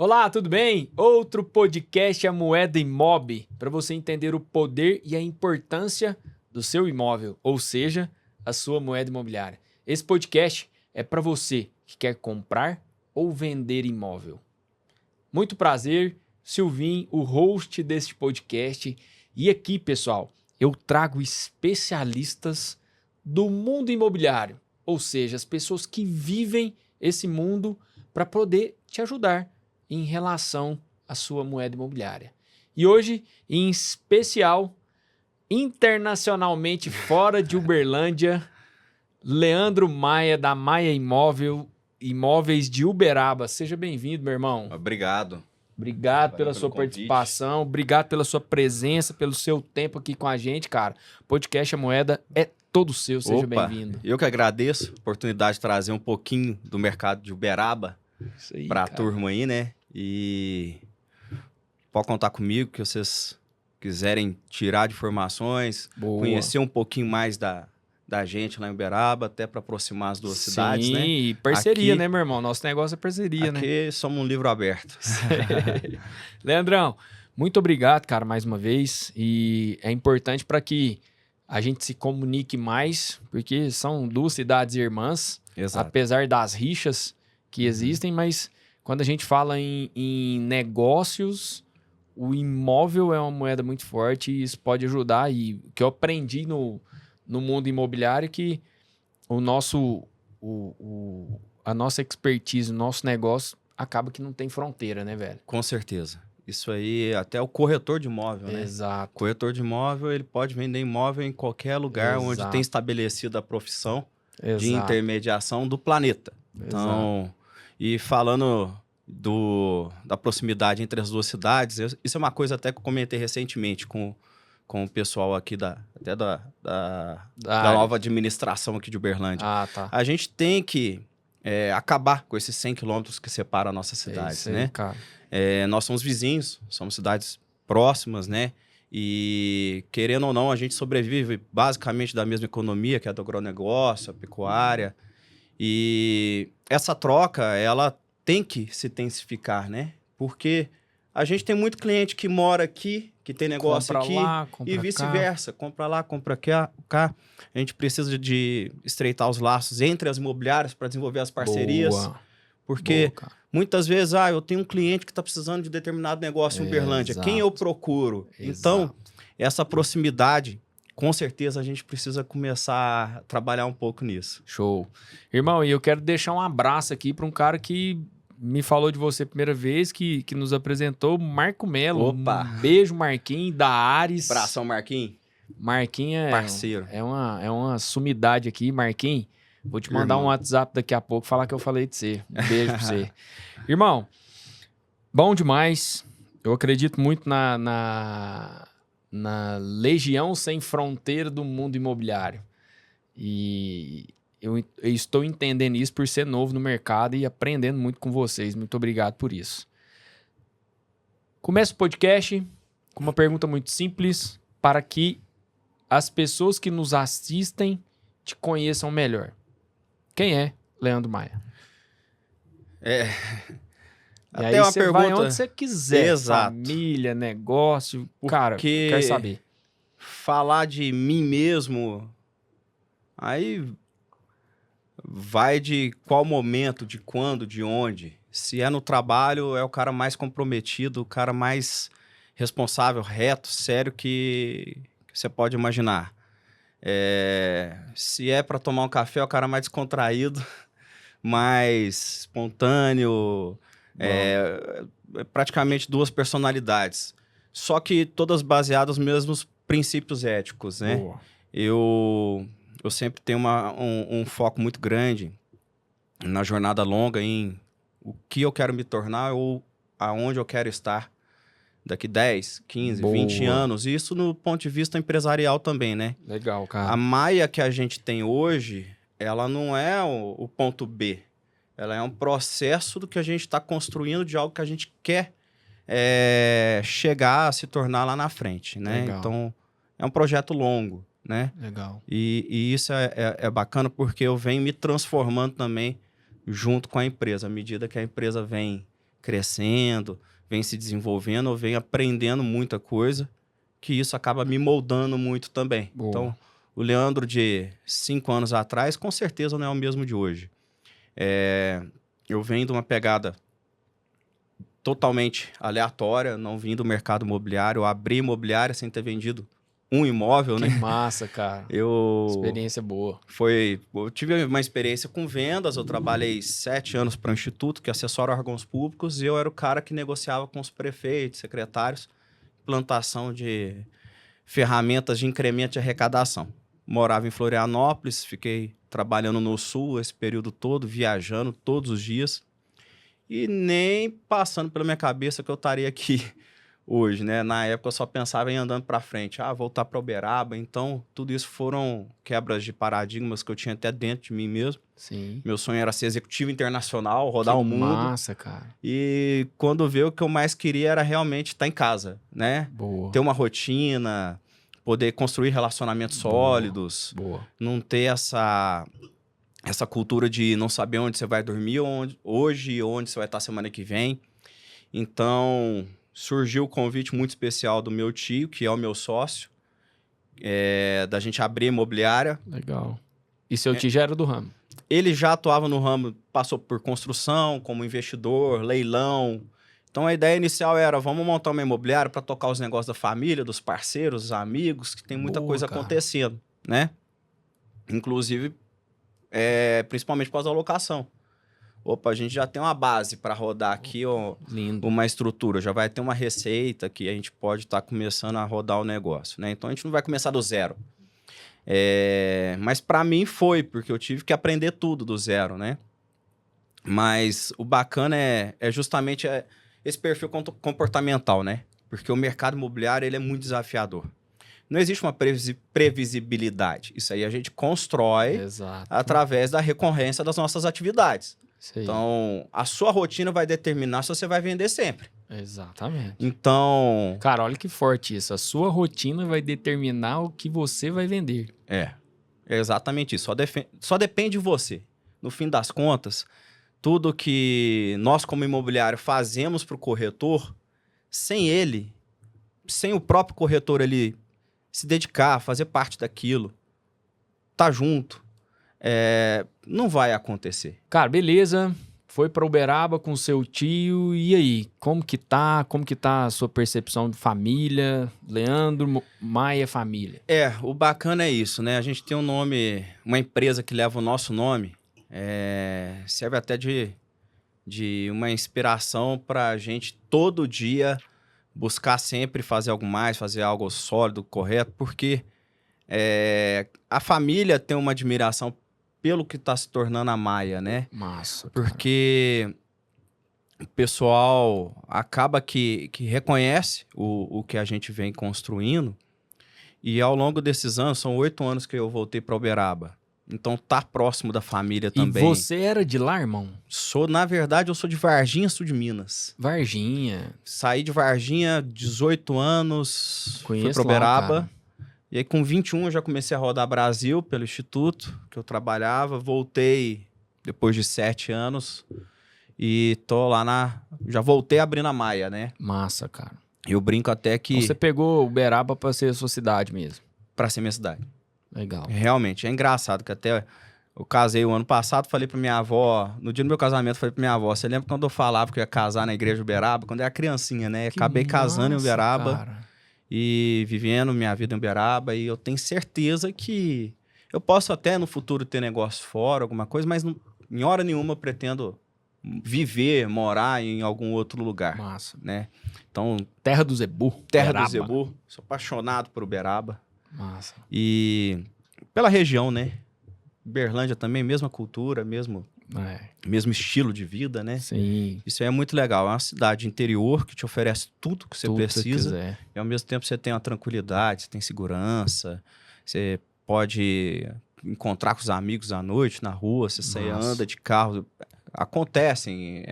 Olá, tudo bem? Outro podcast A Moeda Imob, para você entender o poder e a importância do seu imóvel, ou seja, a sua moeda imobiliária. Esse podcast é para você que quer comprar ou vender imóvel. Muito prazer, Silvinho, o host deste podcast. E aqui, pessoal, eu trago especialistas do mundo imobiliário, ou seja, as pessoas que vivem esse mundo para poder te ajudar em relação à sua moeda imobiliária. E hoje, em especial, internacionalmente fora de Uberlândia, Leandro Maia, da Maia Imóveis de Uberaba. Seja bem-vindo, meu irmão. Obrigado. Obrigado pela pelo sua convite. participação, obrigado pela sua presença, pelo seu tempo aqui com a gente, cara. Podcast A Moeda é todo seu, seja bem-vindo. Eu que agradeço a oportunidade de trazer um pouquinho do mercado de Uberaba Isso aí, para a cara. turma aí, né? E pode contar comigo que vocês quiserem tirar de informações, Boa. conhecer um pouquinho mais da gente lá em Uberaba, até para aproximar as duas cidades, né? E parceria, Aqui- né, meu irmão? Nosso negócio é parceria, né? Aqui somos um livro aberto. Leandrão, muito obrigado, cara, mais uma vez. E é importante para que a gente se comunique mais, porque são duas cidades irmãs, Exato. apesar das rixas que existem, mas quando a gente fala em negócios, o imóvel é uma moeda muito forte e isso pode ajudar. E o que eu aprendi no mundo imobiliário é que o nosso, a nossa expertise, o nosso negócio acaba que não tem fronteira, né, velho? Com certeza. Isso aí, até o corretor de imóvel, né? Exato. Corretor de imóvel, ele pode vender imóvel em qualquer lugar onde Exato. tem estabelecido a profissão de Exato. intermediação do planeta. Então, e falando da proximidade entre as duas cidades, isso é uma coisa até que eu comentei recentemente com o pessoal aqui da área. nova administração aqui de Uberlândia. Ah, tá. A gente tem que acabar com esses 100 quilômetros que separam a nossa cidade, isso aí, né? cara. Nós somos vizinhos, somos cidades próximas, né? E, querendo ou não, a gente sobrevive basicamente da mesma economia, que é do agronegócio, a pecuária. E essa troca, ela tem que se intensificar, né? Porque a gente tem muito cliente que mora aqui, que tem negócio Compra aqui, lá, compra e cá. vice-versa. Compra lá, compra cá. A gente precisa de estreitar os laços entre as imobiliárias para desenvolver as parcerias. Boa. Porque Boa, cara. muitas vezes, eu tenho um cliente que está precisando de determinado negócio em Uberlândia. Exato. Quem eu procuro? Então, Exato. essa proximidade, com certeza a gente precisa começar a trabalhar um pouco nisso. Show. Irmão, e eu quero deixar um abraço aqui para um cara que me falou de você a primeira vez, que nos apresentou, Marco Melo. Opa! Um beijo, Marquinhos, da Ares. Abração, Marquinhos. Marquinhos Parceiro. é uma sumidade aqui, Marquinhos. Vou te mandar um WhatsApp daqui a pouco, falar que eu falei de você. Um beijo pra você. Irmão, bom demais. Eu acredito muito na legião sem fronteira do mundo imobiliário. E eu estou entendendo isso por ser novo no mercado e aprendendo muito com vocês. Muito obrigado por isso. Começo o podcast com uma pergunta muito simples para que as pessoas que nos assistem te conheçam melhor. Quem é Leandro Maia? E Até aí uma você pergunta. vai onde você quiser. Exato. Família, negócio. Cara, Porque quero saber. falar de mim mesmo, aí vai de qual momento, de quando, de onde. Se é no trabalho, é o cara mais comprometido, o cara mais responsável, reto, sério que você pode imaginar. Se é para tomar um café, é o cara mais descontraído, mais espontâneo, praticamente duas personalidades. Só que todas baseadas nos mesmos princípios éticos, né? Boa. Eu sempre tenho um foco muito grande na jornada longa em o que eu quero me tornar ou aonde eu quero estar daqui 10, 15, Boa. 20 anos. E isso no ponto de vista empresarial também, né? Legal, cara. A Maia que a gente tem hoje, ela não é o ponto B. Ela é um processo do que a gente está construindo de algo que a gente quer chegar a se tornar lá na frente, né? Legal. Então, é um projeto longo, né? Legal. E isso é bacana porque eu venho me transformando também junto com a empresa. À medida que a empresa vem crescendo, vem se desenvolvendo, eu venho aprendendo muita coisa, que isso acaba me moldando muito também. Boa. Então, o Leandro de 5 anos atrás, com certeza não é o mesmo de hoje. Eu venho de uma pegada totalmente aleatória, não vim do mercado imobiliário, eu abri imobiliária sem ter vendido um imóvel, Que né? massa, cara. Experiência boa. Eu tive uma experiência com vendas, eu trabalhei 7 anos para o Instituto, que assessora órgãos públicos, e eu era o cara que negociava com os prefeitos, secretários, implantação de ferramentas de incremento de arrecadação. Morava em Florianópolis, fiquei trabalhando no Sul esse período todo, viajando todos os dias, e nem passando pela minha cabeça que eu estaria aqui hoje, né? Na época eu só pensava em andando para frente, voltar para Uberaba. Então, tudo isso foram quebras de paradigmas que eu tinha até dentro de mim mesmo. Sim. Meu sonho era ser executivo internacional, rodar Que o mundo. massa, cara. E quando veio, o que eu mais queria era realmente estar em casa, né? Boa. Ter uma rotina, poder construir relacionamentos sólidos. Boa. Não ter essa cultura de não saber onde você vai dormir hoje e onde você vai estar semana que vem. Então, surgiu o convite muito especial do meu tio, que é o meu sócio, da gente abrir imobiliária. Legal. E seu tio já era do ramo? Ele já atuava no ramo, passou por construção, como investidor, leilão. Então, a ideia inicial era, vamos montar uma imobiliária para tocar os negócios da família, dos parceiros, dos amigos, que tem muita coisa acontecendo, né? Inclusive, principalmente pós alocação. Opa, a gente já tem uma base para rodar aqui, uma estrutura, já vai ter uma receita que a gente pode estar começando a rodar o negócio, né? Então, a gente não vai começar do zero. Mas para mim foi, porque eu tive que aprender tudo do zero, né? Mas o bacana é justamente esse perfil comportamental, né? Porque o mercado imobiliário ele é muito desafiador. Não existe uma previsibilidade. Isso aí a gente constrói através da recorrência das nossas atividades. Então, a sua rotina vai determinar se você vai vender sempre. Exatamente. Então... Cara, olha que forte isso. A sua rotina vai determinar o que você vai vender. É exatamente isso. Só depende de você. No fim das contas, tudo que nós, como imobiliário, fazemos para o corretor, sem o próprio corretor ali se dedicar, fazer parte daquilo, tá junto, não vai acontecer. Cara, beleza. Foi para Uberaba com seu tio. E aí? Como que tá? Como que tá a sua percepção de família? Leandro, Maia, família. O bacana é isso, né? A gente tem um nome, uma empresa que leva o nosso nome, serve até de uma inspiração para a gente todo dia buscar sempre fazer algo mais, fazer algo sólido, correto, porque a família tem uma admiração pelo que está se tornando a Maia, né? Massa. Porque o pessoal acaba que reconhece o que a gente vem construindo, e ao longo desses anos, são 8 anos que eu voltei para Uberaba. Então tá próximo da família também. E você era de lá, irmão? Na verdade, eu sou de Varginha, sul de Minas. Varginha. Saí de Varginha, 18 anos, fui para Uberaba. Lá, e aí com 21 eu já comecei a rodar Brasil pelo instituto que eu trabalhava. Voltei depois de 7 anos e tô lá já voltei abrindo a Maia, né? Massa, cara. Eu brinco até que... Então você pegou Uberaba para ser a sua cidade mesmo? Para ser minha cidade. Legal. Realmente, é engraçado que até eu casei o ano passado, falei pra minha avó, no dia do meu casamento, falei pra minha avó, você lembra quando eu falava que eu ia casar na igreja de Uberaba? Quando eu era criancinha, né? Acabei casando em Uberaba, cara. E vivendo minha vida em Uberaba, e eu tenho certeza que eu posso até no futuro ter negócio fora, alguma coisa, mas em hora nenhuma eu pretendo viver, morar em algum outro lugar. Massa. Né? Então, Terra do Zebu. Terra do Zebu. Sou apaixonado por Uberaba. Massa. E pela região, né? Berlândia também, mesma cultura, mesmo estilo de vida, né? Sim. Isso é muito legal. É uma cidade interior que te oferece tudo que você precisa. E ao mesmo tempo você tem uma tranquilidade, você tem segurança, você pode encontrar com os amigos à noite, na rua, você anda de carro. Acontecem,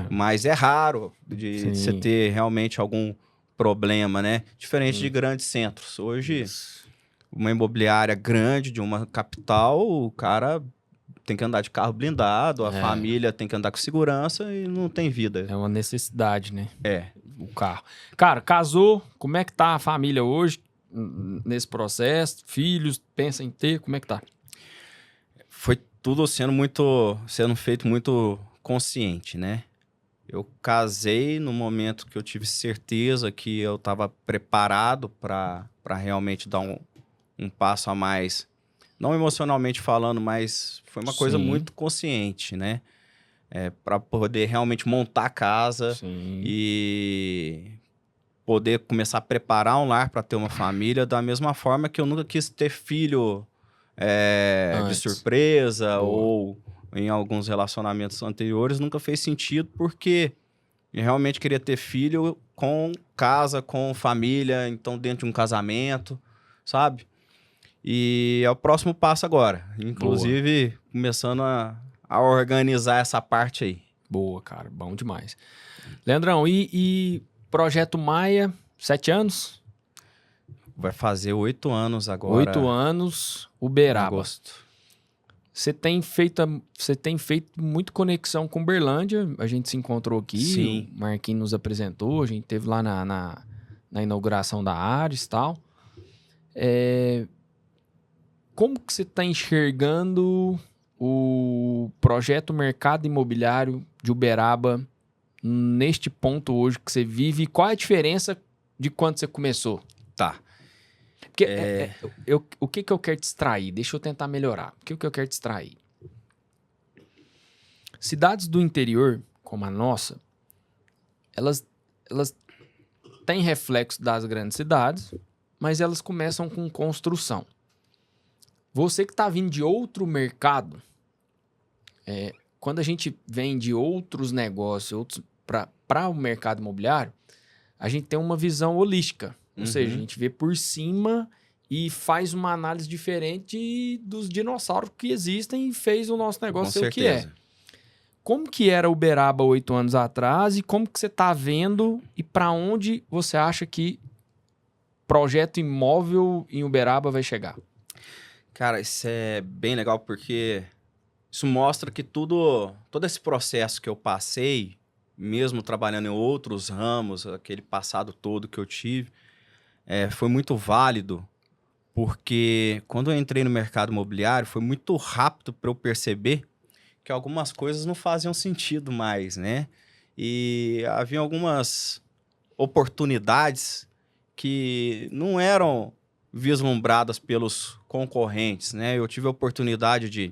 mas é raro de você ter realmente algum problema, né? Diferente de grandes centros. Hoje, uma imobiliária grande de uma capital, o cara tem que andar de carro blindado, a família tem que andar com segurança e não tem vida. É uma necessidade, né? É. O carro. Cara, casou, como é que tá a família hoje nesse processo? Filhos, pensa em ter, como é que tá? Foi tudo sendo feito muito consciente, né? Eu casei no momento que eu tive certeza que eu estava preparado para realmente dar um passo a mais. Não emocionalmente falando, mas foi uma coisa muito consciente, né? Para poder realmente montar a casa e poder começar a preparar um lar para ter uma família, da mesma forma que eu nunca quis ter filho de surpresa ou em alguns relacionamentos anteriores, nunca fez sentido, porque eu realmente queria ter filho com casa, com família, então dentro de um casamento, sabe? E é o próximo passo agora. Inclusive, começando a organizar essa parte aí. Boa, cara. Bom demais. Leandrão, e Projeto Maia, 7 anos? Vai fazer 8 anos agora. 8 anos, Uberaba. Agosto. Você tem feito muito conexão com Uberlândia. A gente se encontrou aqui. Sim. O Marquinhos nos apresentou. A gente esteve lá na inauguração da Ares e tal. Como que você está enxergando o projeto Mercado Imobiliário de Uberaba neste ponto hoje que você vive? E qual é a diferença de quando você começou? Tá. Porque o que eu quero te extrair? Deixa eu tentar melhorar. O que eu quero te extrair? Cidades do interior, como a nossa, elas têm reflexo das grandes cidades, mas elas começam com construção. Você que está vindo de outro mercado, quando a gente vem de outros negócios para o mercado imobiliário, a gente tem uma visão holística. Ou seja, a gente vê por cima e faz uma análise diferente dos dinossauros que existem e fez o nosso negócio ser o que é. Como que era Uberaba 8 anos atrás e como que você está vendo e para onde você acha que projeto imóvel em Uberaba vai chegar? Cara, isso é bem legal porque isso mostra que todo esse processo que eu passei, mesmo trabalhando em outros ramos, aquele passado todo que eu tive, foi muito válido, porque quando eu entrei no mercado imobiliário, foi muito rápido para eu perceber que algumas coisas não faziam sentido mais, né? E havia algumas oportunidades que não eram vislumbradas pelos concorrentes, né? Eu tive a oportunidade de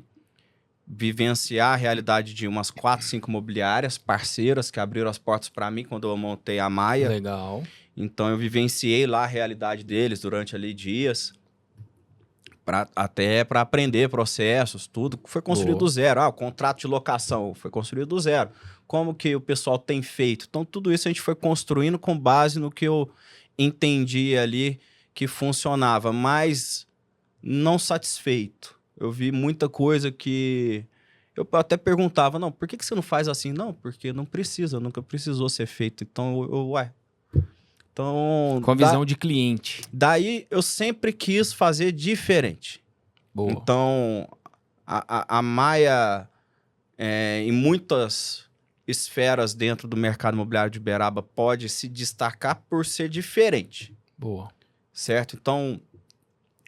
vivenciar a realidade de umas 4, 5 imobiliárias parceiras que abriram as portas para mim quando eu montei a Maia. Legal. Então, eu vivenciei lá a realidade deles durante ali dias, até para aprender processos, tudo. Foi construído do zero. O contrato de locação foi construído do zero. Como que o pessoal tem feito? Então, tudo isso a gente foi construindo com base no que eu entendi ali que funcionava, mas não satisfeito. Eu vi muita coisa que eu até perguntava, não, por que você não faz assim? Não, porque não precisa, nunca precisou ser feito. Então, Então, com a visão de cliente. Daí, eu sempre quis fazer diferente. Boa. Então, a Maia, em muitas esferas dentro do mercado imobiliário de Uberaba, pode se destacar por ser diferente. Boa. Certo? Então,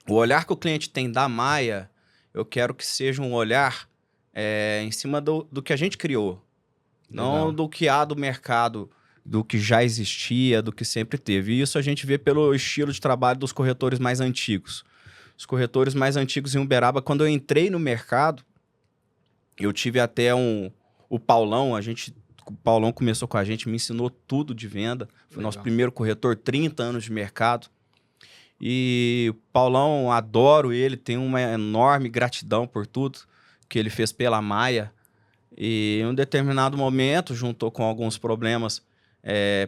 o olhar que o cliente tem da Maia, eu quero que seja um olhar em cima do que a gente criou. Legal. Não do que há do mercado, do que já existia, do que sempre teve. E isso a gente vê pelo estilo de trabalho dos corretores mais antigos. Os corretores mais antigos em Uberaba, quando eu entrei no mercado, eu tive até o Paulão, o Paulão começou com a gente, me ensinou tudo de venda. Foi nosso primeiro corretor, 30 anos de mercado. E o Paulão, adoro ele, tenho uma enorme gratidão por tudo que ele fez pela Maia. E em um determinado momento, juntou com alguns problemas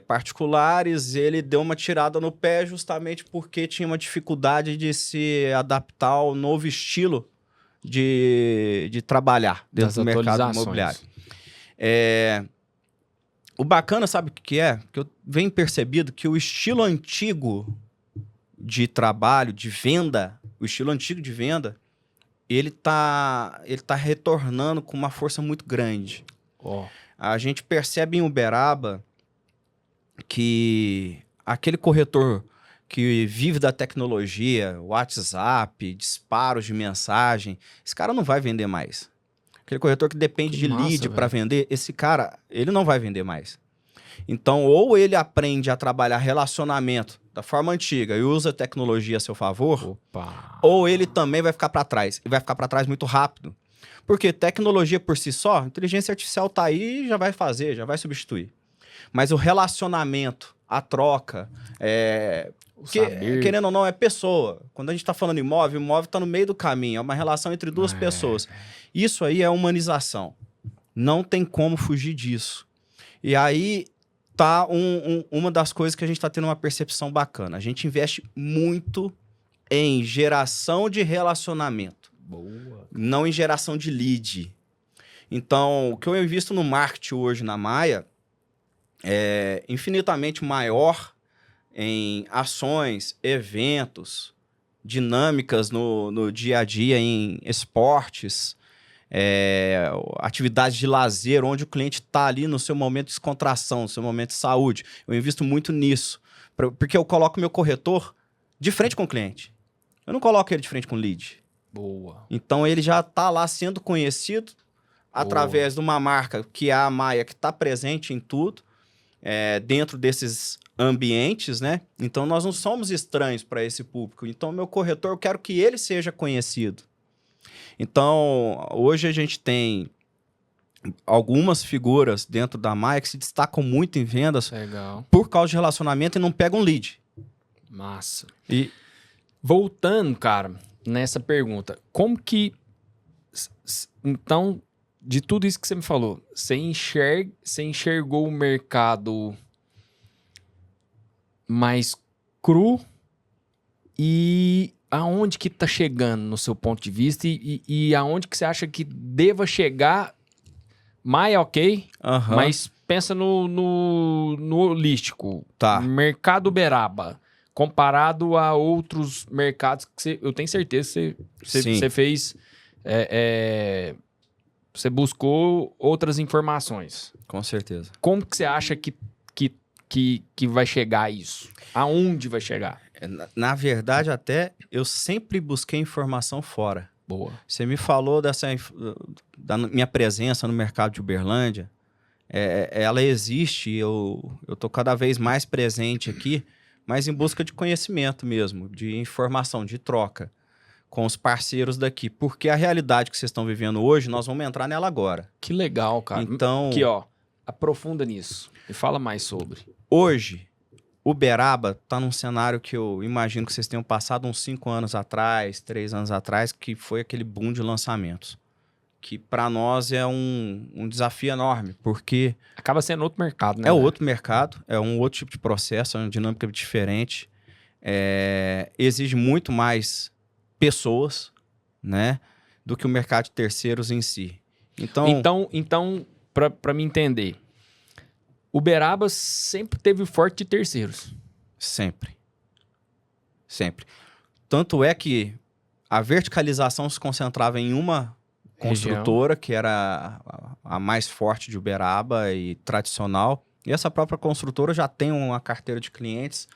particulares, ele deu uma tirada no pé justamente porque tinha uma dificuldade de se adaptar ao novo estilo de trabalhar dentro do mercado imobiliário. O bacana, sabe o que é? Que eu venho percebido que o estilo antigo de trabalho, de venda, o estilo antigo de venda, ele tá retornando com uma força muito grande. Ó, A gente percebe em Uberaba que aquele corretor que vive da tecnologia, WhatsApp, disparos de mensagem, esse cara não vai vender mais. Aquele corretor que depende Que de massa, lead para velho. vender, esse cara, ele não vai vender mais. Então, ou ele aprende a trabalhar relacionamento da forma antiga e usa a tecnologia a seu favor, Opa. ou ele também vai ficar para trás. E vai ficar para trás muito rápido. Porque tecnologia por si só, inteligência artificial tá aí e já vai fazer, já vai substituir. Mas o relacionamento, a troca, O porque, saber. querendo ou não, é pessoa. Quando a gente está falando imóvel, o imóvel está no meio do caminho. É uma relação entre duas pessoas. Isso aí é humanização. Não tem como fugir disso. E aí tá uma das coisas que a gente está tendo uma percepção bacana. A gente investe muito em geração de relacionamento, Boa. não em geração de lead. Então, o que eu invisto no marketing hoje na Maia é infinitamente maior em ações, eventos, dinâmicas no dia a dia, em esportes, atividades de lazer, onde o cliente está ali no seu momento de descontração, no seu momento de saúde. Eu invisto muito nisso, porque eu coloco meu corretor de frente com o cliente. Eu não coloco ele de frente com o lead. Boa. Então, ele já está lá sendo conhecido através de uma marca que é a Maia, que está presente em tudo, dentro desses ambientes, né? Então, nós não somos estranhos para esse público. Então, meu corretor, eu quero que ele seja conhecido. Então, hoje a gente tem algumas figuras dentro da Maia que se destacam muito em vendas Legal. por causa de relacionamento e não pegam lead. Massa. E Voltando, cara, nessa pergunta, como que... Então, de tudo isso que você me falou, você enxergou o mercado mais cru e aonde que tá chegando no seu ponto de vista e aonde que você acha que deva chegar? Maia, ok, aham, mas pensa no holístico. tá. Mercado Uberaba, comparado a outros mercados que eu tenho certeza que Sim. você fez... você buscou outras informações. Com certeza. Como que você acha que vai chegar a isso? Aonde vai chegar? Na verdade, até eu sempre busquei informação fora. Boa. Você me falou da minha presença no mercado de Uberlândia. Ela existe, eu tô cada vez mais presente aqui, mas em busca de conhecimento mesmo, de informação, de troca com os parceiros daqui. Porque a realidade que vocês estão vivendo hoje, nós vamos entrar nela agora. Que legal, cara. Então, Aqui, ó, aprofunda nisso e fala mais sobre. hoje, Uberaba está num cenário que eu imagino que vocês tenham passado uns 5 anos atrás, 3 anos atrás, que foi aquele boom de lançamentos. Que para nós é um desafio enorme, porque Acaba sendo outro mercado, né? é outro mercado, é um outro tipo de processo, é uma dinâmica diferente, exige muito mais pessoas, né, do que o mercado de terceiros em si. Então para me entender, Uberaba sempre teve forte de terceiros. Sempre. Sempre. Tanto é que a verticalização se concentrava em uma construtora, que era a mais forte de Uberaba e tradicional. E essa própria construtora já tem uma carteira de clientes,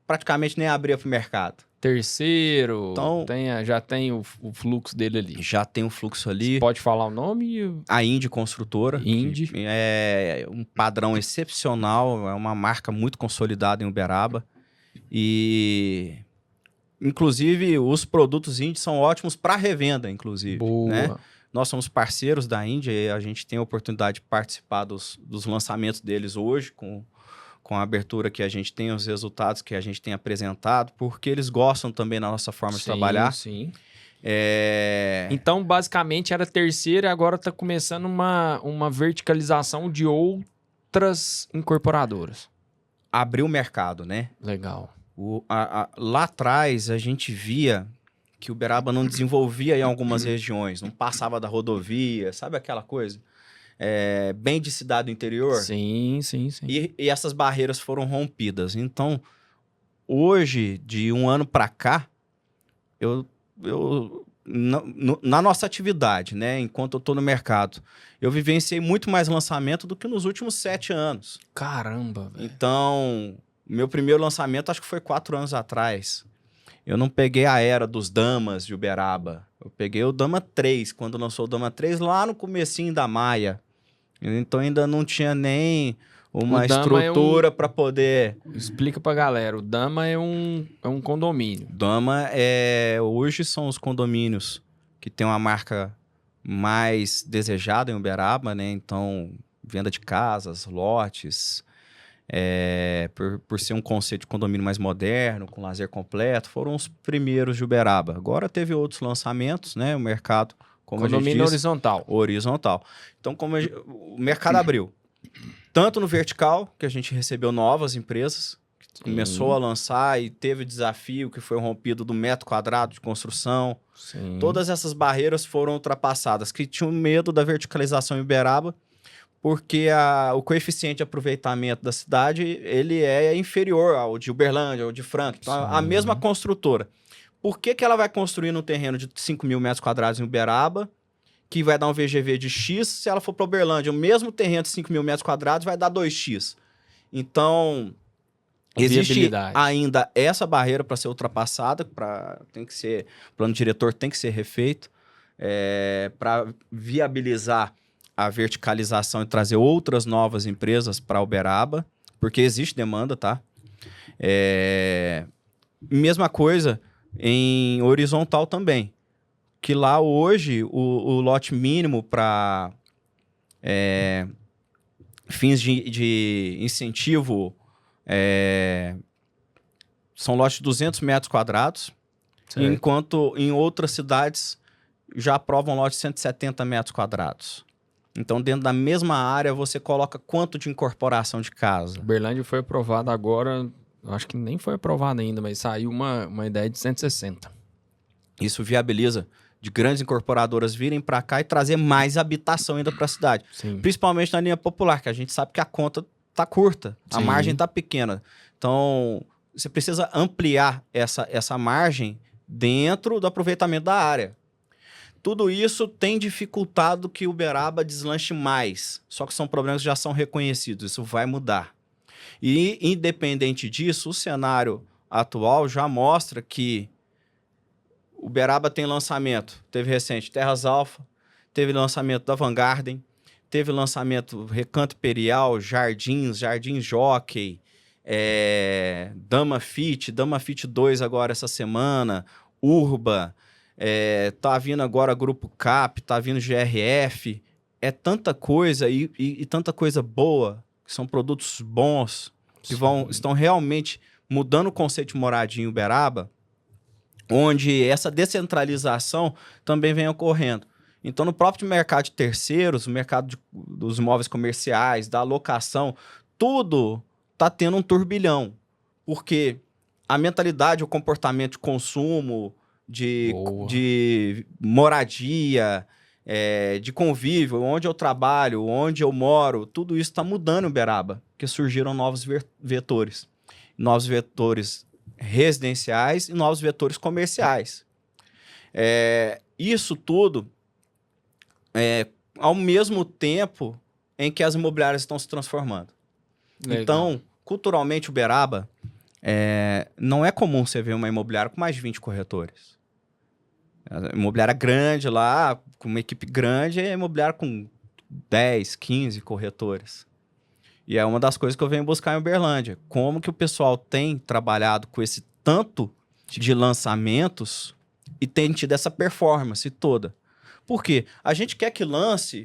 praticamente nem abria para o mercado. Terceiro, Então, já tem o fluxo dele ali. já tem um fluxo ali. Pode falar o nome? A Indy Construtora, Indy. que é um padrão excepcional, é uma marca muito consolidada em Uberaba. E, inclusive, os produtos Indy são ótimos para revenda, inclusive. Boa. Né? Nós somos parceiros da Indy e a gente tem a oportunidade de participar dos lançamentos deles hoje, com a abertura que a gente tem, os resultados que a gente tem apresentado, porque eles gostam também da nossa forma de trabalhar. Sim. É... Então, basicamente, era terceira e agora está começando uma verticalização de outras incorporadoras. Abriu o mercado, né? Legal. Lá atrás, a gente via que o Uberaba não desenvolvia em algumas regiões, não passava da rodovia, sabe aquela coisa? Bem de cidade do interior. Sim. E essas barreiras foram rompidas. Então, hoje, de um ano para cá, eu na nossa atividade, né? Enquanto eu estou no mercado, eu vivenciei muito mais lançamento do que nos últimos 7 anos. Caramba, velho. Então, meu primeiro lançamento acho que foi 4 anos atrás. Eu não peguei a era dos Damas de Uberaba. Eu peguei o Dama 3, quando lançou o Dama 3 lá no comecinho da Maia. Então ainda não tinha nem uma estrutura para poder... Explica pra galera, o Dama é um condomínio. Dama hoje são os condomínios que tem uma marca mais desejada em Uberaba, né? Então, venda de casas, lotes, por ser um conceito de condomínio mais moderno, com lazer completo, foram os primeiros de Uberaba. Agora teve outros lançamentos, né? O mercado, como a gente Condomínio diz, horizontal. Horizontal. Então, o mercado abriu. Tanto no vertical, que a gente recebeu novas empresas, que começou a lançar e teve o desafio que foi rompido do metro quadrado de construção. Sim. Todas essas barreiras foram ultrapassadas, que tinham medo da verticalização em Uberaba, porque o coeficiente de aproveitamento da cidade ele é inferior ao de Uberlândia, ou de Franca. Então, a mesma construtora. Por que ela vai construir num terreno de 5 mil metros quadrados em Uberaba, que vai dar um VGV de X, se ela for para Uberlândia, o mesmo terreno de 5 mil metros quadrados vai dar 2X. Então, existe ainda essa barreira para ser ultrapassada, o plano diretor tem que ser refeito, para viabilizar a verticalização e trazer outras novas empresas para Uberaba, porque existe demanda, tá? Mesma coisa em horizontal também. Que lá hoje o lote mínimo para fins de incentivo são lotes de 200 metros quadrados, enquanto em outras cidades já aprovam lote de 170 metros quadrados. Então, dentro da mesma área, você coloca quanto de incorporação de casa? Uberlândia foi aprovada agora, acho que nem foi aprovada ainda, mas saiu uma ideia de 160. Isso viabiliza de grandes incorporadoras virem para cá e trazer mais habitação ainda para a cidade. Sim. Principalmente na linha popular, que a gente sabe que a conta está curta, a margem está pequena. Então, você precisa ampliar essa margem dentro do aproveitamento da área. Tudo isso tem dificultado que Uberaba deslanche mais, só que são problemas que já são reconhecidos, isso vai mudar. E, independente disso, o cenário atual já mostra que Uberaba tem lançamento, teve recente Terras Alfa, teve lançamento da Van Garden, teve lançamento Recanto Imperial, Jardins Jockey, Dama Fit 2 agora essa semana, Urba, tá vindo agora Grupo Cap, tá vindo GRF, é tanta coisa e tanta coisa boa, que são produtos bons, que estão realmente mudando o conceito de moradia em Uberaba, onde essa descentralização também vem ocorrendo. Então, no próprio mercado de terceiros, o mercado dos imóveis comerciais, da locação, tudo está tendo um turbilhão. Porque a mentalidade, o comportamento de consumo, de moradia, de convívio, onde eu trabalho, onde eu moro, tudo isso está mudando em Uberaba, porque surgiram novos vetores. Novos vetores residenciais e novos vetores comerciais. Isso tudo ao mesmo tempo em que as imobiliárias estão se transformando. Legal. Então, culturalmente, Uberaba, não é comum você ver uma imobiliária com mais de 20 corretores. A imobiliária grande lá, com uma equipe grande, é imobiliária com 10, 15 corretores. E é uma das coisas que eu venho buscar em Uberlândia. Como que o pessoal tem trabalhado com esse tanto de lançamentos e tem tido essa performance toda. Por quê? A gente quer que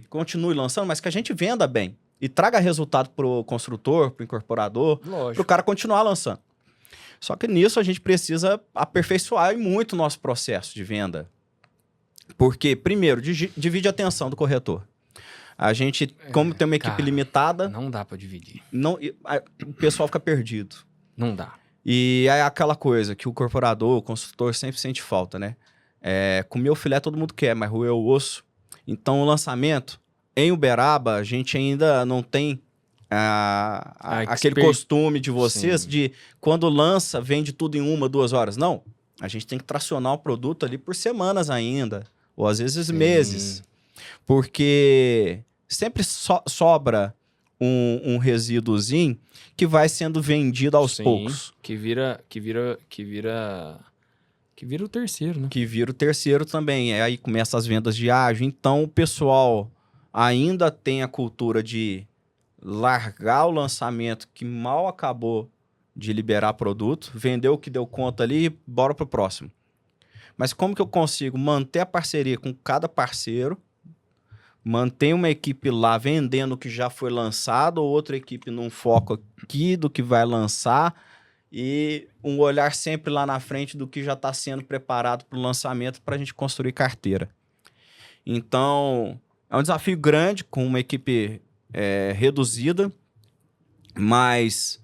continue lançando, mas que a gente venda bem e traga resultado para o construtor, para o incorporador, para o cara continuar lançando. Só que nisso a gente precisa aperfeiçoar muito o nosso processo de venda. Porque, primeiro, divide a atenção do corretor. A gente, como tem uma equipe limitada... Não dá para dividir. O pessoal fica perdido. Não dá. E é aquela coisa que o incorporador, o construtor sempre sente falta, né? Comer o filé todo mundo quer, mas roer o osso. Então, o lançamento, em Uberaba, a gente ainda não tem aquele costume de vocês de quando lança, vende tudo em 1, 2 horas. Não. a gente tem que tracionar o produto ali por semanas ainda, ou às vezes meses, porque sempre sobra um resíduozinho que vai sendo vendido aos poucos. Que vira o terceiro, né? Que vira o terceiro também. Aí começa as vendas de ágio. Então o pessoal ainda tem a cultura de largar o lançamento que mal acabou de liberar produto, vender o que deu conta ali e bora pro próximo. Mas como que eu consigo manter a parceria com cada parceiro, manter uma equipe lá vendendo o que já foi lançado, ou outra equipe num foco aqui do que vai lançar, e um olhar sempre lá na frente do que já está sendo preparado para o lançamento para a gente construir carteira. Então, é um desafio grande com uma equipe reduzida, mas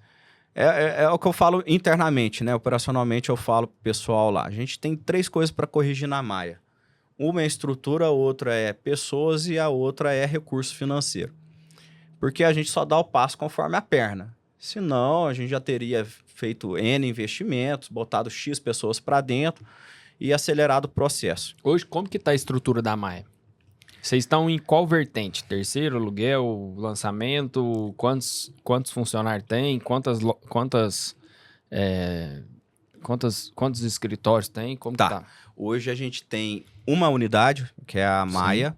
é o que eu falo internamente, né? Operacionalmente eu falo pro pessoal lá. A gente tem 3 coisas para corrigir na Maia. Uma é estrutura, a outra é pessoas e a outra é recurso financeiro. Porque a gente só dá o passo conforme a perna. Senão, a gente já teria feito N investimentos, botado X pessoas para dentro e acelerado o processo. Hoje, como que tá a estrutura da Maia? Vocês estão em qual vertente? Terceiro, aluguel, lançamento? Quantos funcionários tem? Quantos escritórios tem? Como que tá? Hoje a gente tem uma unidade, que é a Maia.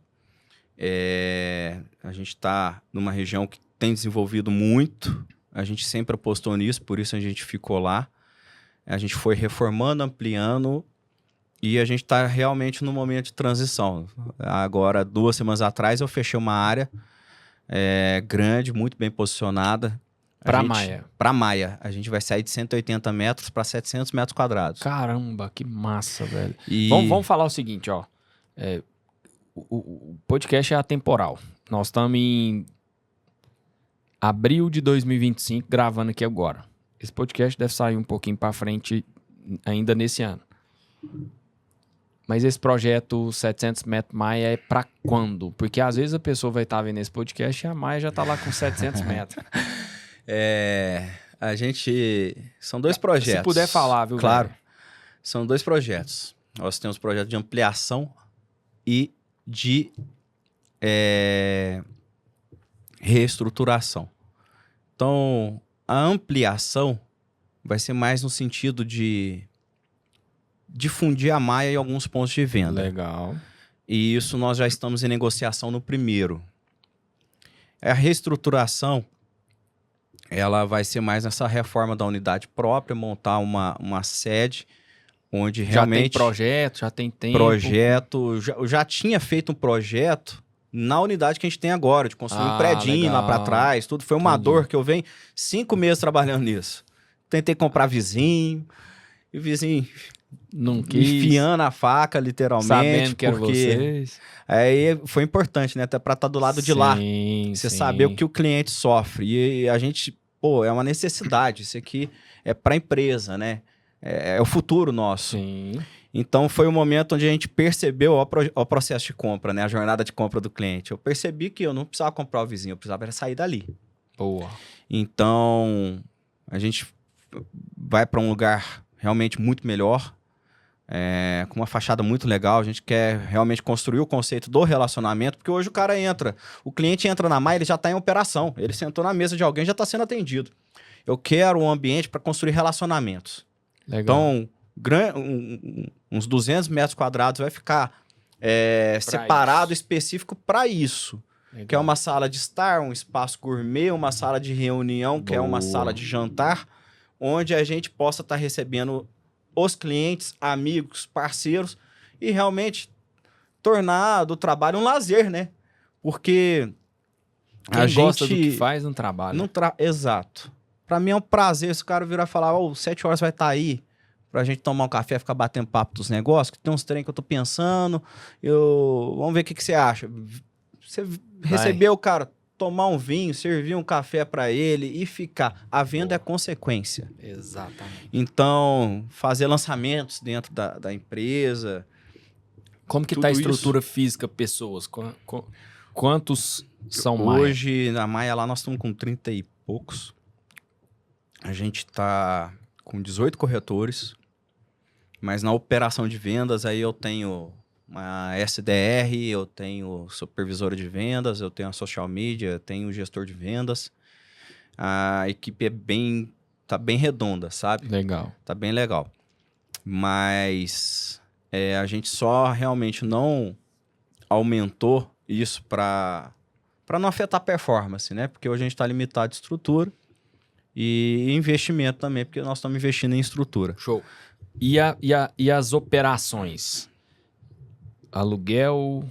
A gente está numa região que tem desenvolvido muito. A gente sempre apostou nisso, por isso a gente ficou lá. A gente foi reformando, ampliando, e a gente está realmente no momento de transição. Agora, 2 semanas atrás, eu fechei uma área grande, muito bem posicionada. Para Maia. Para Maia. A gente vai sair de 180 metros para 700 metros quadrados. Caramba, que massa, velho. Vamos falar o seguinte, ó. O podcast é atemporal. Nós estamos em abril de 2025, gravando aqui agora. Esse podcast deve sair um pouquinho para frente ainda nesse ano. Mas esse projeto 700 metros Maia é para quando? Porque às vezes a pessoa vai estar vendo esse podcast e a Maia já está lá com 700 metros. A gente... São 2 projetos. Se puder falar, viu? Claro. Velho? São 2 projetos. Nós temos projeto de ampliação e de reestruturação. Então, a ampliação vai ser mais no sentido de difundir a Maia em alguns pontos de venda. Legal. E isso nós já estamos em negociação no primeiro. A reestruturação, ela vai ser mais nessa reforma da unidade própria, montar uma sede onde realmente... Já tem projeto, já tem tempo. Eu já tinha feito um projeto na unidade que a gente tem agora, de construir um predinho legal. lá para trás, tudo. Foi uma dor que eu venho 5 meses trabalhando nisso. Tentei comprar vizinho, e o vizinho não quis, enfiando a faca, literalmente. Sabendo que era porque vocês. Aí foi importante, né? Até para estar do lado de lá. Você sim. saber o que o cliente sofre. E a gente, é uma necessidade. Isso aqui é para a empresa, né? É o futuro nosso. Sim. Então, foi o momento onde a gente percebeu o processo de compra, né? A jornada de compra do cliente. Eu percebi que eu não precisava comprar o vizinho, eu precisava sair dali. Boa. Então, a gente vai para um lugar realmente muito melhor, com uma fachada muito legal. A gente quer realmente construir o conceito do relacionamento, porque hoje o cliente entra na Maia, ele já está em operação. Ele sentou na mesa de alguém, já está sendo atendido. Eu quero um ambiente para construir relacionamentos. Legal. Então, uns 200 metros quadrados vai ficar separado, específico para isso. Legal. Que é uma sala de estar, um espaço gourmet, uma sala de reunião, que é uma sala de jantar, onde a gente possa estar recebendo os clientes, amigos, parceiros e realmente tornar do trabalho um lazer, né? Porque quem gosta do que faz não trabalha. Exato. Pra mim é um prazer esse cara virar e falar, 7 horas vai estar aí pra gente tomar um café, ficar batendo papo dos negócios, que tem uns trem que eu tô pensando, vamos ver o que você acha. Você receber o cara, tomar um vinho, servir um café pra ele e ficar. A venda é consequência. Exatamente. Então, fazer lançamentos dentro da empresa. Como que tá a estrutura física, pessoas? Quantos são Maia? Hoje, na Maia, lá nós estamos com 30 e poucos. A gente tá com 18 corretores, Mas na operação de vendas, aí eu tenho uma SDR, eu tenho supervisora de vendas, eu tenho a social media, eu tenho o gestor de vendas. A equipe tá bem redonda, sabe? Legal. Tá bem legal. Mas a gente só realmente não aumentou isso para não afetar a performance, né? Porque hoje a gente está limitado de estrutura e investimento também, porque nós estamos investindo em estrutura. Show. E as operações? Aluguel,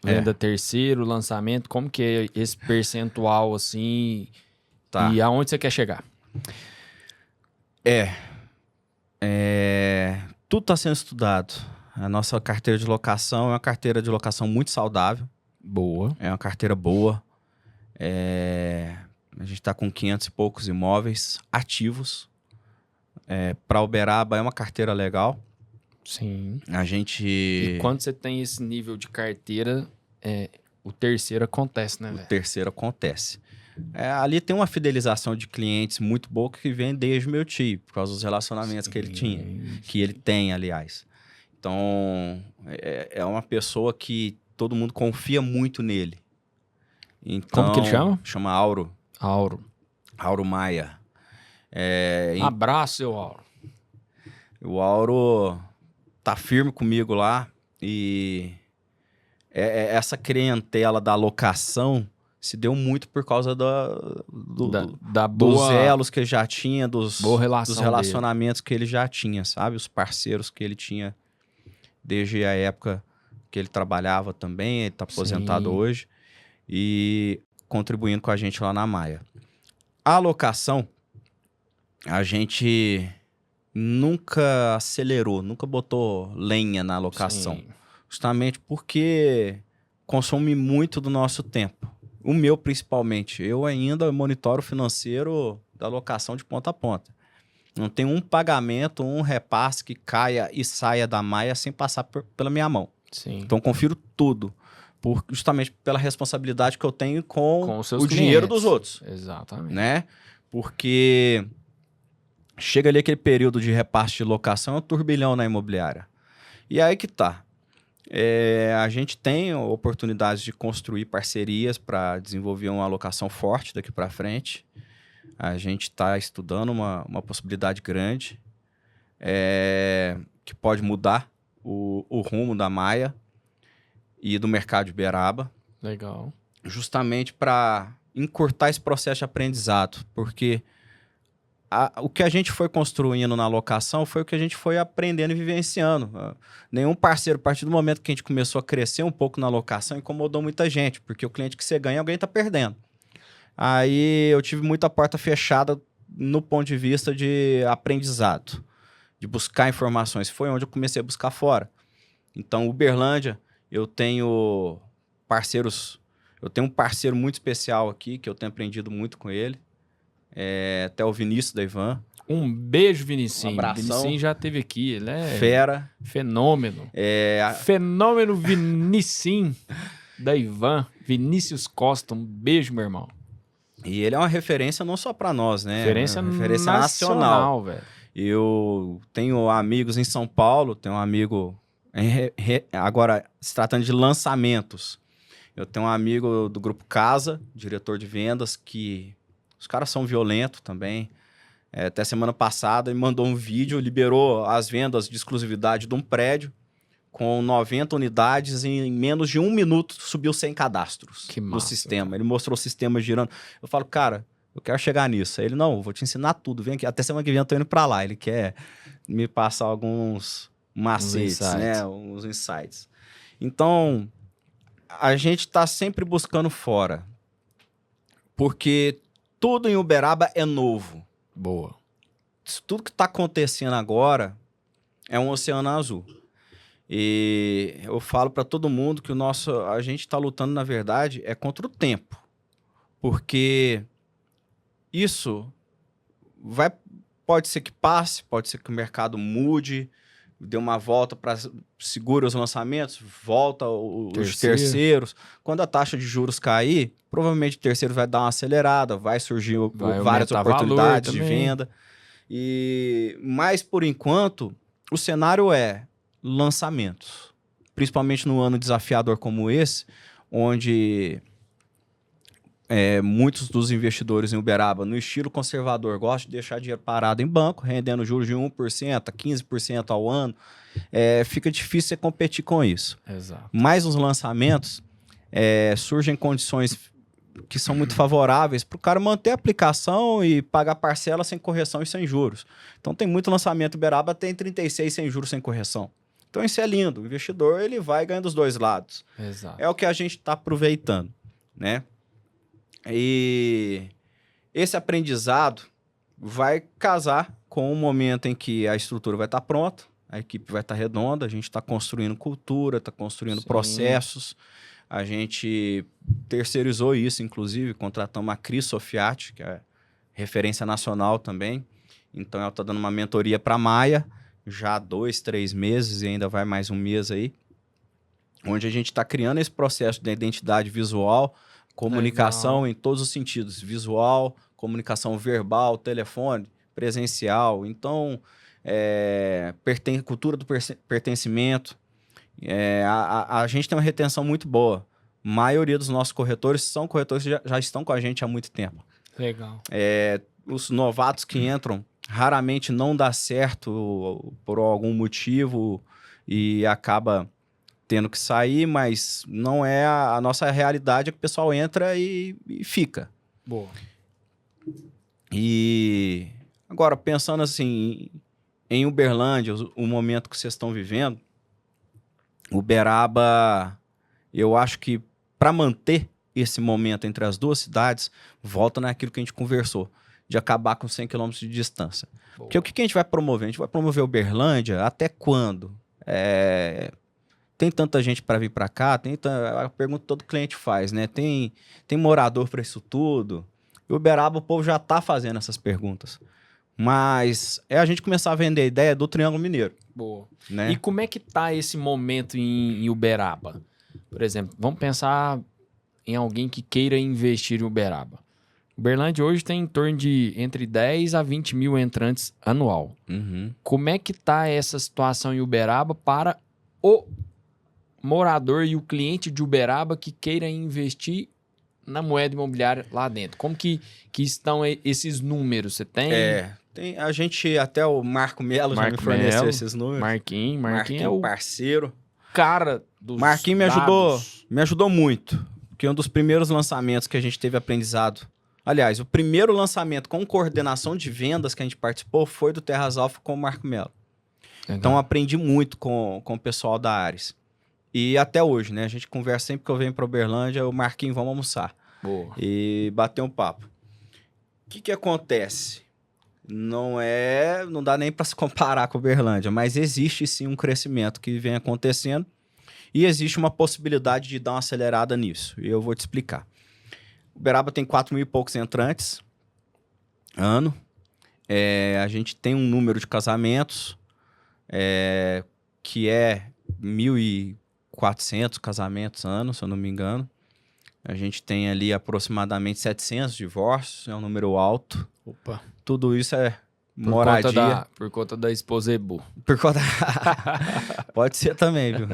venda terceiro, lançamento, como que é esse percentual assim? Tá. E aonde você quer chegar? Tudo está sendo estudado. A nossa carteira de locação é uma carteira de locação muito saudável. Boa. É uma carteira boa. A gente está com 500 e poucos imóveis ativos. Para Uberaba é uma carteira legal. Sim. A gente... E quando você tem esse nível de carteira, o terceiro acontece, né, velho? O terceiro acontece. Ali tem uma fidelização de clientes muito boa que vem desde o meu tio, por causa dos relacionamentos que ele tinha. Que ele tem, aliás. Então, é uma pessoa que todo mundo confia muito nele. Então, como que ele chama? Chama Auro. Auro Maia. Abraço, seu Auro. O Auro tá firme comigo lá e essa clientela da locação se deu muito por causa dos elos que ele já tinha, dos relacionamentos que ele já tinha, sabe? Os parceiros que ele tinha desde a época que ele trabalhava também, ele tá aposentado hoje, e contribuindo com a gente lá na Maia. A locação, a gente nunca acelerou, nunca botou lenha na locação. Sim. Justamente porque consome muito do nosso tempo. O meu, principalmente. Eu ainda monitoro o financeiro da locação de ponta a ponta. Não tem um pagamento, um repasse que caia e saia da Maia sem passar pela minha mão. Sim. Então, confiro tudo. Justamente pela responsabilidade que eu tenho com os seus o dinheiro dos outros. Exatamente. Né? Porque chega ali aquele período de repasse de locação, é um turbilhão na imobiliária. E aí que tá. A gente tem oportunidades de construir parcerias para desenvolver uma alocação forte daqui para frente. A gente está estudando uma possibilidade grande que pode mudar o rumo da Maia e do mercado de Uberaba. Legal. Justamente para encurtar esse processo de aprendizado, porque o que a gente foi construindo na locação foi o que a gente foi aprendendo e vivenciando. Nenhum parceiro, a partir do momento que a gente começou a crescer um pouco na locação, incomodou muita gente, porque o cliente que você ganha, alguém está perdendo. Aí eu tive muita porta fechada no ponto de vista de aprendizado, de buscar informações. Foi onde eu comecei a buscar fora. Então, Uberlândia, eu tenho parceiros, eu tenho um parceiro muito especial aqui, que eu tenho aprendido muito com ele, até o Vinícius da Ivan. Um beijo, Vinicinho. Um abração. Vinicinho já esteve aqui, ele é fera. Fenômeno. Fenômeno Vinicinho da Ivan. Vinícius Costa, um beijo, meu irmão. E ele é uma referência não só para nós, né? Referência nacional, velho. Eu tenho amigos em São Paulo, tenho um amigo... Agora, se tratando de lançamentos, eu tenho um amigo do Grupo Casa, diretor de vendas, que os caras são violentos também. Até semana passada ele mandou um vídeo, liberou as vendas de exclusividade de um prédio com 90 unidades e em menos de 1 minuto subiu 100 cadastros no sistema. Ele mostrou o sistema girando. Eu falo, cara, eu quero chegar nisso. Aí ele, não, eu vou te ensinar tudo. Vem aqui. Até semana que vem eu tô indo para lá. Ele quer me passar alguns macetes, né? Uns insights. Então, a gente está sempre buscando fora. Porque tudo em Uberaba é novo. Boa. Tudo que está acontecendo agora é um oceano azul. E eu falo para todo mundo que a gente está lutando, na verdade, contra o tempo. Porque isso pode ser que passe, pode ser que o mercado mude, dê uma volta para segura os lançamentos, volta os terceiros. Quando a taxa de juros cair, provavelmente o terceiro vai dar uma acelerada, vai surgir várias oportunidades de venda. Mas, por enquanto, o cenário é lançamentos, principalmente no ano desafiador como esse, onde muitos dos investidores em Uberaba, no estilo conservador, gostam de deixar dinheiro parado em banco, rendendo juros de 1% a 15% ao ano. Fica difícil você competir com isso. Exato. Mas nos lançamentos, surgem condições que são muito favoráveis para o cara manter a aplicação e pagar parcela sem correção e sem juros. Então tem muito lançamento. Uberaba tem 36 sem juros, sem correção. Então isso é lindo. O investidor ele vai ganhando dos dois lados. Exato. É o que a gente está aproveitando, né? E esse aprendizado vai casar com o momento em que a estrutura vai estar pronta, a equipe vai estar redonda, a gente está construindo cultura, está construindo processos. A gente terceirizou isso, inclusive, contratamos a Cris Sofiati, que é referência nacional também. Então, ela está dando uma mentoria para a Maia, já há 2, 3 meses, e ainda vai mais um mês aí, onde a gente está criando esse processo de identidade visual, comunicação em todos os sentidos, visual, comunicação verbal, telefone, presencial. Então, cultura do pertencimento. A gente tem uma retenção muito boa. A maioria dos nossos corretores são corretores que já estão com a gente há muito tempo. Legal. Os novatos que entram, raramente não dá certo por algum motivo e acaba tendo que sair, mas não é a nossa realidade, é que o pessoal entra e fica. Boa. E agora, pensando assim, em Uberlândia, o momento que vocês estão vivendo, Uberaba, eu acho que para manter esse momento entre as duas cidades, volta naquilo que a gente conversou, de acabar com 100 km de distância. Boa. Porque o que a gente vai promover? A gente vai promover Uberlândia até quando? Tem tanta gente para vir para cá, a pergunta que todo cliente faz, né? Tem morador para isso tudo? E Uberaba, o povo já está fazendo essas perguntas. Mas a gente começar a vender a ideia do Triângulo Mineiro. Boa. Né? E como é que tá esse momento em Uberaba? Por exemplo, vamos pensar em alguém que queira investir em Uberaba. Uberlândia hoje tem em torno de entre 10 a 20 mil entrantes anual. Uhum. Como é que tá essa situação em Uberaba para o morador e o cliente de Uberaba que queira investir na moeda imobiliária lá dentro? Como que estão esses números? Você tem? A gente, até o Marco Melo já me forneceu esses números. Marquinhos é o parceiro. Cara dos Marquinhos me ajudou muito, porque um dos primeiros lançamentos que a gente teve aprendizado, aliás, o primeiro lançamento com coordenação de vendas que a gente participou foi do Terras Alfa com o Marco Melo. Então, aprendi muito com o pessoal da Ares. E até hoje, né? A gente conversa sempre que eu venho para Uberlândia, o Marquinhos, vamos almoçar. Boa. E bater um papo. O que acontece? Não dá nem para se comparar com Uberlândia, mas existe sim um crescimento que vem acontecendo e existe uma possibilidade de dar uma acelerada nisso. E eu vou te explicar. Uberaba tem 4 mil e poucos entrantes ano. A gente tem um número de casamentos que é 1.400 casamentos ano, se eu não me engano. A gente tem ali aproximadamente 700 divórcios, é um número alto. Opa. Tudo isso é moradia. Por conta da esposa Ebu. Pode ser também, viu?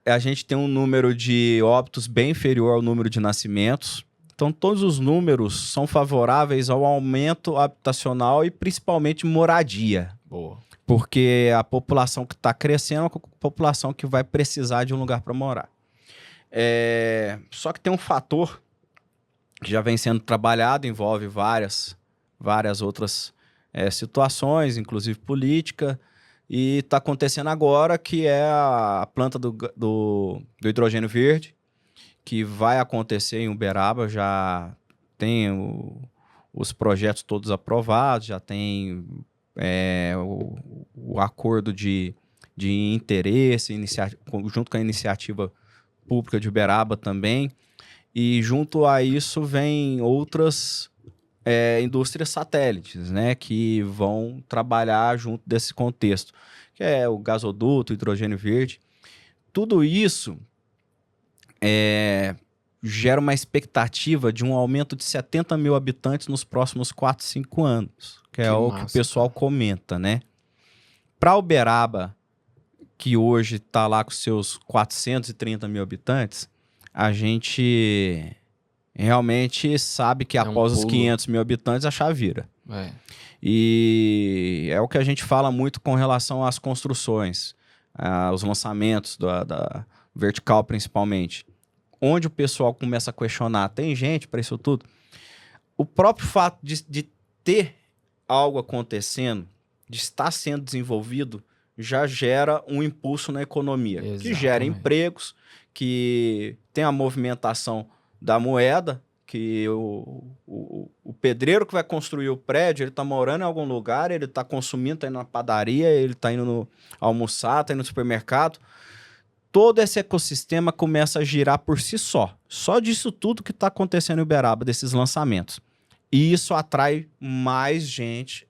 A gente tem um número de óbitos bem inferior ao número de nascimentos. Então, todos os números são favoráveis ao aumento habitacional e principalmente moradia. Boa. Porque a população que está crescendo é uma população que vai precisar de um lugar para morar. Só que tem um fator que já vem sendo trabalhado, envolve várias outras situações, inclusive política, e está acontecendo agora que é a planta do hidrogênio verde, que vai acontecer em Uberaba, já tem os projetos todos aprovados, já tem o acordo de interesse, junto com a iniciativa pública de Uberaba também, e junto a isso vem outras indústrias satélites, né, que vão trabalhar junto desse contexto, que é o gasoduto, o hidrogênio verde. Tudo isso gera uma expectativa de um aumento de 70 mil habitantes nos próximos 4, 5 anos, que é o que o pessoal comenta, né? para Uberaba, que hoje está lá com seus 430 mil habitantes, a gente realmente sabe que após os 500 mil habitantes a chave vira. E é o que a gente fala muito com relação às construções, os lançamentos da vertical principalmente, onde o pessoal começa a questionar, tem gente para isso tudo? O próprio fato de ter algo acontecendo, de estar sendo desenvolvido, já gera um impulso na economia, que gera empregos, que tem a movimentação da moeda, que o pedreiro que vai construir o prédio, ele está morando em algum lugar, ele está consumindo, está indo na padaria, ele está indo almoçar, está indo no supermercado. Todo esse ecossistema começa a girar por si só. Só disso tudo que está acontecendo em Uberaba, desses lançamentos. E isso atrai mais gente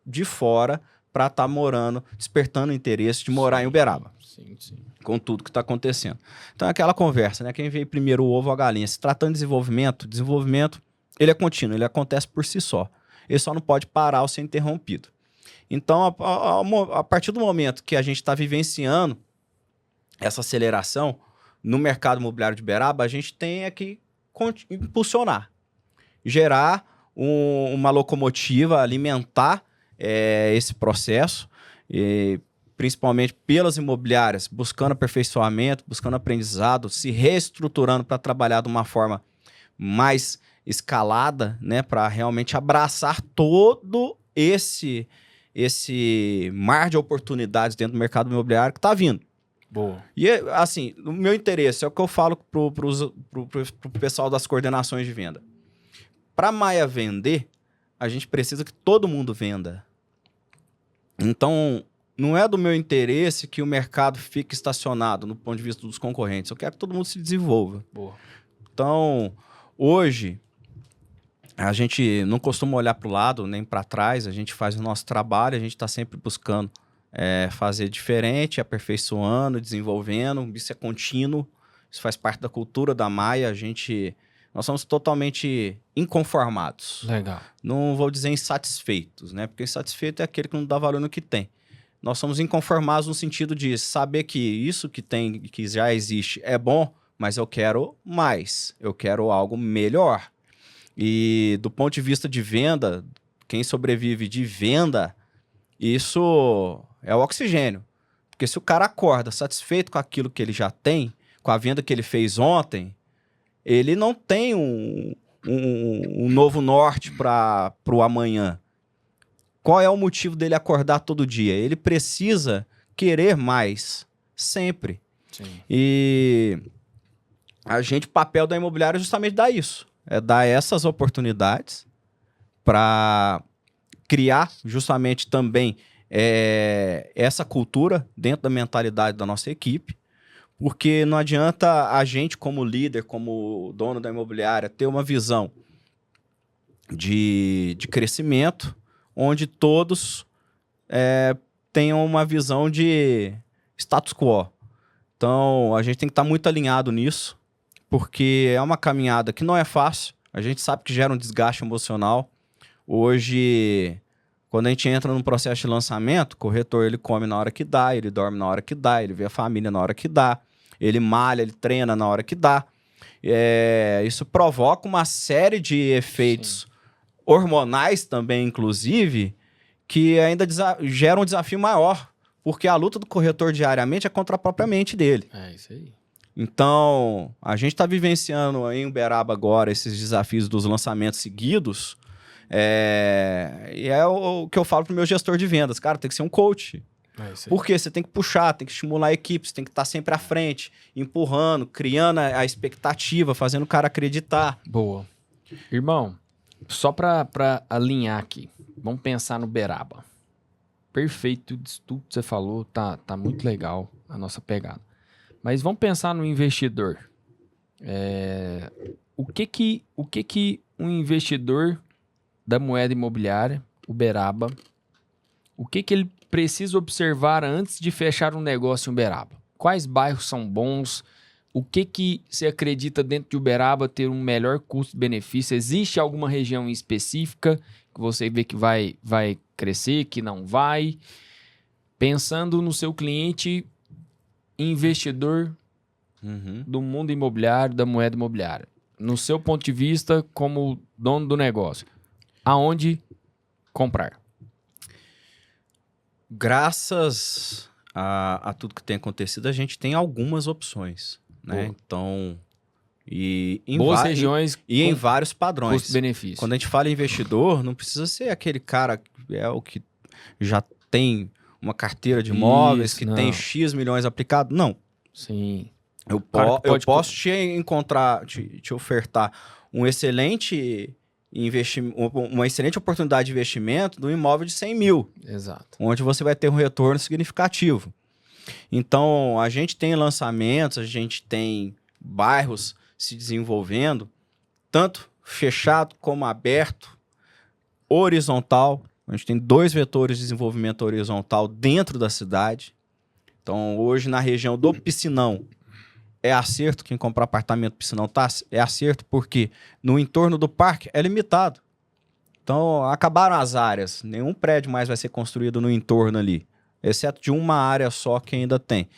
de fora para estar morando, despertando o interesse de morar em Uberaba. Sim. Com tudo que está acontecendo. Então é aquela conversa, né? Quem veio primeiro, o ovo ou a galinha? Se tratando de desenvolvimento, ele é contínuo, ele acontece por si só. Ele só não pode parar ou ser interrompido. Então, a partir do momento que a gente está vivenciando essa aceleração no mercado imobiliário de Uberaba, a gente tem que impulsionar, gerar uma locomotiva, alimentar esse processo, principalmente pelas imobiliárias, buscando aperfeiçoamento, buscando aprendizado, se reestruturando para trabalhar de uma forma mais escalada, né, para realmente abraçar todo esse mar de oportunidades dentro do mercado imobiliário que está vindo. Boa. E, assim, o meu interesse é o que eu falo pro pessoal das coordenações de venda. Para a Maia vender, a gente precisa que todo mundo venda. Então, não é do meu interesse que o mercado fique estacionado no ponto de vista dos concorrentes. Eu quero que todo mundo se desenvolva. Boa. Então, hoje, a gente não costuma olhar para o lado nem para trás. A gente faz o nosso trabalho, a gente está sempre buscando fazer diferente, aperfeiçoando, desenvolvendo. Isso é contínuo, isso faz parte da cultura da Maia. Nós somos totalmente inconformados. Legal. Não vou dizer insatisfeitos, né? Porque insatisfeito é aquele que não dá valor no que tem. Nós somos inconformados no sentido de saber que isso que tem, que já existe, é bom, mas eu quero mais. Eu quero algo melhor. E do ponto de vista de venda, quem sobrevive de venda, isso é o oxigênio. Porque se o cara acorda satisfeito com aquilo que ele já tem, com a venda que ele fez ontem, ele não tem um novo norte para o amanhã. Qual é o motivo dele acordar todo dia? Ele precisa querer mais, sempre. Sim. E o papel da imobiliária é justamente dar isso. É dar essas oportunidades para criar justamente também essa cultura dentro da mentalidade da nossa equipe. Porque não adianta a gente, como líder, como dono da imobiliária, ter uma visão de crescimento, onde todos tenham uma visão de status quo. Então, a gente tem que estar muito alinhado nisso, porque é uma caminhada que não é fácil. A gente sabe que gera um desgaste emocional. Hoje, quando a gente entra num processo de lançamento, o corretor ele come na hora que dá, ele dorme na hora que dá, ele vê a família na hora que dá, ele malha, ele treina na hora que dá. Isso provoca uma série de efeitos hormonais também, inclusive, que ainda geram um desafio maior, porque a luta do corretor diariamente é contra a própria mente dele. É isso aí. Então, a gente está vivenciando em Uberaba agora esses desafios dos lançamentos seguidos, e é o que eu falo para o meu gestor de vendas. Cara, tem que ser um coach. Porque você tem que puxar, tem que estimular a equipe, você tem que estar sempre à frente, empurrando, criando a expectativa, fazendo o cara acreditar. Boa. Irmão, só para alinhar aqui, vamos pensar no Uberaba. Perfeito, tudo que você falou, tá muito legal a nossa pegada. Mas vamos pensar no investidor. O que um investidor da moeda imobiliária, Uberaba, o que ele precisa observar antes de fechar um negócio em Uberaba? Quais bairros são bons? O que você acredita dentro de Uberaba ter um melhor custo-benefício? Existe alguma região específica que você vê que vai crescer, que não vai? Pensando no seu cliente investidor do mundo imobiliário, da moeda imobiliária. No seu ponto de vista, como dono do negócio, aonde comprar? Graças a tudo que tem acontecido, a gente tem algumas opções, né? Boa. Então, Boas regiões em vários padrões. custo-benefício. Quando a gente fala em investidor, não precisa ser aquele cara que é o que já tem uma carteira de imóveis, Isso, que não. tem X milhões aplicados. Não. Sim. Eu Cara que pode posso te ofertar um excelente uma excelente oportunidade de investimento num imóvel de 100 mil, Exato. onde você vai ter um retorno significativo. Então, a gente tem lançamentos, a gente tem bairros se desenvolvendo, tanto fechado como aberto, horizontal. A gente tem 2 vetores de desenvolvimento horizontal dentro da cidade. Então, hoje, na região do Piscinão, é acerto quem comprar apartamento Piscinão, é acerto porque no entorno do parque é limitado. Então, acabaram as áreas. Nenhum prédio mais vai ser construído no entorno ali, exceto de uma área só que ainda tem.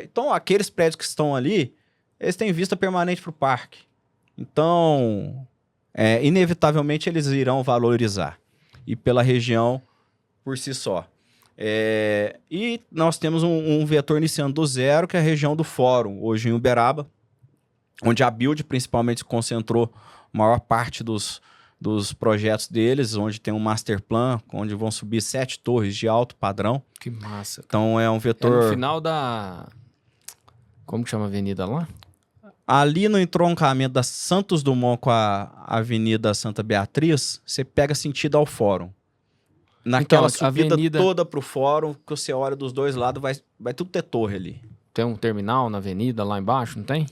Então, aqueles prédios que estão ali, eles têm vista permanente para o parque. Então, inevitavelmente, eles irão valorizar. E pela região por si só. E nós temos um vetor iniciando do zero, que é a região do Fórum, hoje em Uberaba, onde a Build principalmente se concentrou a maior parte dos projetos deles, onde tem um master plan, onde vão subir 7 torres de alto padrão. Que massa. Então é um vetor... É no final da... Como que chama a avenida lá? Ali no entroncamento da Santos Dumont com a Avenida Santa Beatriz, você pega sentido ao Fórum. Naquela subida toda pro Fórum, que você olha dos dois lados, vai tudo ter torre ali. Tem um terminal na avenida lá embaixo, não tem?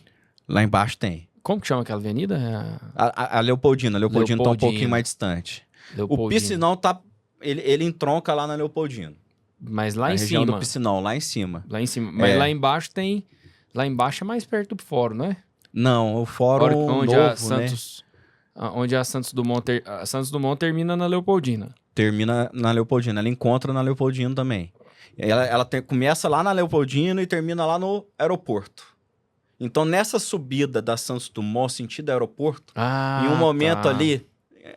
Lá embaixo tem. Como que chama aquela avenida? A Leopoldina. A Leopoldina tá um pouquinho mais distante. Leopoldina. O Piscinão tá... Ele entronca lá na Leopoldina. Mas lá na em região cima. do Piscinão, lá em cima. Lá em cima. Mas lá embaixo tem... Lá embaixo é mais perto do Fórum, não é? Não, o Fórum onde novo, a Santos, né? Onde a Santos Dumont... A Santos Dumont termina na Leopoldina. Termina na Leopoldina. Ela encontra na Leopoldina também. Ela começa lá na Leopoldina e termina lá no aeroporto. Então, nessa subida da Santos Dumont, sentido aeroporto, em um momento ali,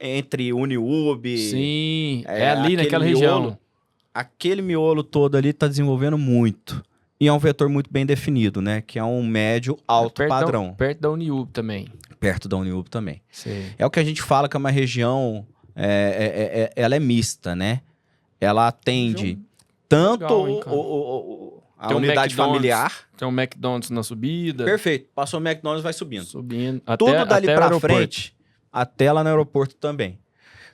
entre Uniub... Sim, ali naquela região. Aquele miolo todo ali está desenvolvendo muito. E é um vetor muito bem definido, né? Que é um médio alto padrão. Perto da Uniub também. Perto da Uniub também. Sim. É o que a gente fala que é uma região... ela é mista, né? Ela atende tanto a unidade familiar... Tem um McDonald's na subida. Perfeito. Passou o McDonald's, vai subindo. Tudo dali pra frente, até lá no aeroporto também.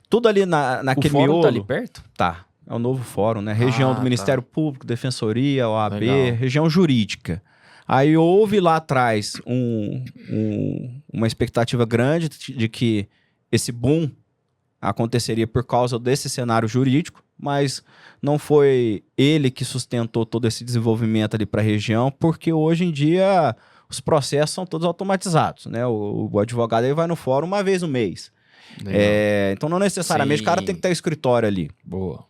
Tudo ali naquele miolo... O fórum tá ali perto? Tá. É o novo fórum, né? Região do Ministério Público, Defensoria, OAB, Legal. região jurídica. Aí houve lá atrás uma expectativa grande de que esse boom aconteceria por causa desse cenário jurídico, mas não foi ele que sustentou todo esse desenvolvimento ali para a região, porque hoje em dia os processos são todos automatizados, né? O advogado aí vai no fórum uma vez no mês. Então não necessariamente o cara tem que ter escritório ali. Boa.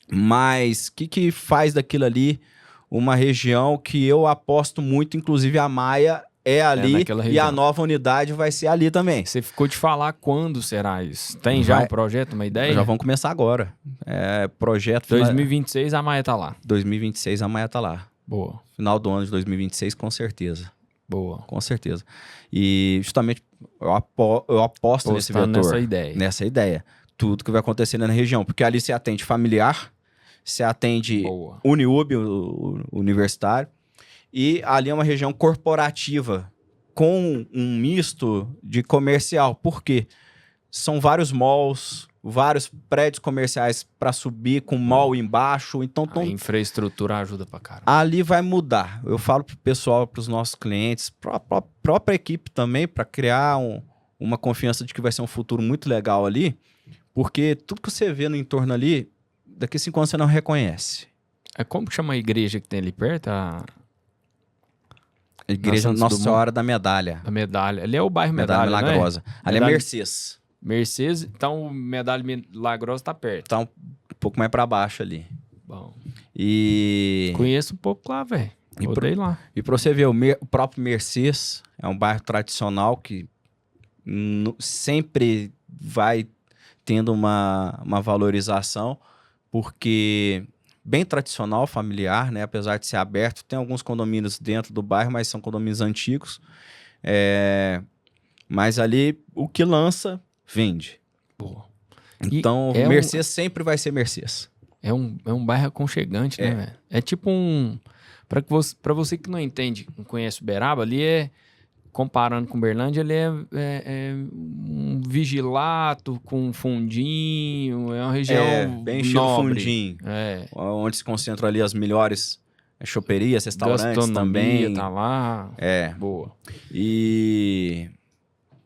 Mas o que faz daquilo ali uma região que eu aposto muito, inclusive a Maia é ali e a nova unidade vai ser ali também. Você ficou de falar quando será isso? Tem já um projeto, uma ideia? Já vamos começar agora. Projeto... 2026 a Maia tá lá. 2026 a Maia tá lá. Boa. Final do ano de 2026, com certeza. Boa. Com certeza. E justamente eu aposto nesse vetor. Nessa ideia. Tudo que vai acontecer na região. Porque ali se atende familiar, se atende Uniub, universitário. E ali é uma região corporativa com um misto de comercial. Por quê? São vários malls, vários prédios comerciais para subir com mall embaixo. Então, a infraestrutura ajuda pra caramba. Ali vai mudar. Eu falo pro pessoal, pros nossos clientes, pra própria equipe também, para criar uma confiança de que vai ser um futuro muito legal ali. Porque tudo que você vê no entorno ali, daqui a 5 anos você não reconhece. Como que chama a igreja que tem ali perto? A Igreja Nossa Senhora da Medalha. A Medalha. Ali é o bairro Medalha, Milagrosa. Ali é Mercês. Mercês, então o Medalha Milagrosa tá perto. Tá um pouco mais para baixo ali. Bom. E Conheço um pouco lá, velho. Rodei lá. E pra você ver, o próprio Mercês é um bairro tradicional que sempre vai tendo uma valorização, porque bem tradicional, familiar, né? Apesar de ser aberto, tem alguns condomínios dentro do bairro, mas são condomínios antigos. Mas ali, o que lança, vende. Boa. Então, Mercês sempre vai ser Mercês. É um bairro aconchegante, né, velho? É tipo um... Pra você que não entende, não conhece Uberaba, ali comparando com Uberlândia, ele é um vigilato com fundinho, é uma região bem estilo nobre. fundinho. Onde se concentram ali as melhores choperias, restaurantes gastronomia também. Tá lá. Boa. E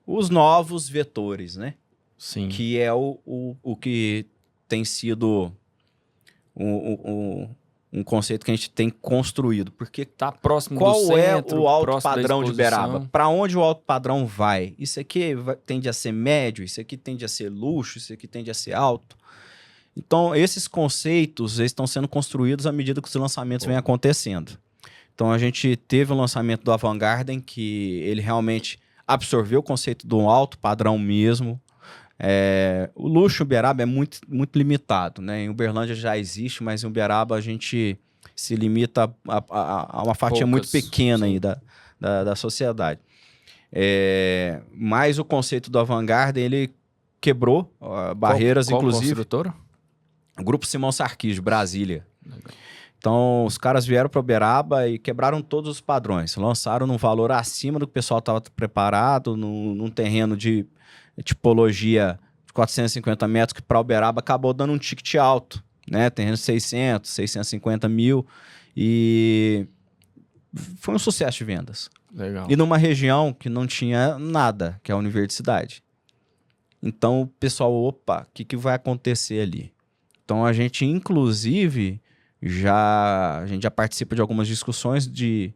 os novos vetores, né? Sim. Que é o que tem sido um conceito que a gente tem construído. Porque tá próximo do qual centro, é o alto padrão de Uberaba? Para onde o alto padrão vai? Isso aqui tende a ser médio, isso aqui tende a ser luxo, isso aqui tende a ser alto. Então, esses conceitos eles estão sendo construídos à medida que os lançamentos vêm acontecendo. Então, a gente teve o lançamento do Avant Garden, que ele realmente absorveu o conceito do alto padrão mesmo. O luxo em Uberaba é muito, muito limitado, né? Em Uberlândia já existe, mas em Uberaba a gente se limita a uma fatia muito pequena aí da sociedade. Mas o conceito do Avant Garden, ele quebrou barreiras, qual inclusive... construtora? O Grupo Simão Sarquis, de Brasília. Então, os caras vieram para Uberaba e quebraram todos os padrões. Lançaram num valor acima do que o pessoal estava preparado, num terreno de tipologia de 450 metros, que para Uberaba acabou dando um ticket alto, né? Terreno 600, 650 mil. E foi um sucesso de vendas. Legal. E numa região que não tinha nada, que é a universidade. Então, o pessoal, opa, o que vai acontecer ali? Então, a gente, inclusive, a gente já participa de algumas discussões de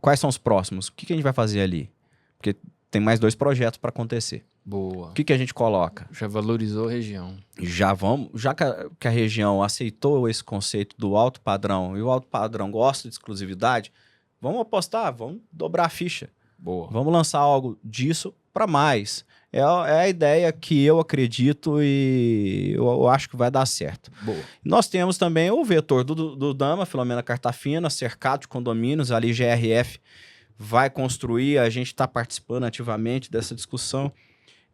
quais são os próximos, o que a gente vai fazer ali? Porque tem mais 2 projetos para acontecer. Boa. O que a gente coloca? Já valorizou a região. Já que a região aceitou esse conceito do alto padrão e o alto padrão gosta de exclusividade, vamos apostar, vamos dobrar a ficha. Boa. Vamos lançar algo disso para mais. É a ideia que eu acredito e eu acho que vai dar certo. Boa. Nós temos também o vetor do Dama, Filomena Cartafina, cercado de condomínios, ali GRF vai construir, a gente está participando ativamente dessa discussão,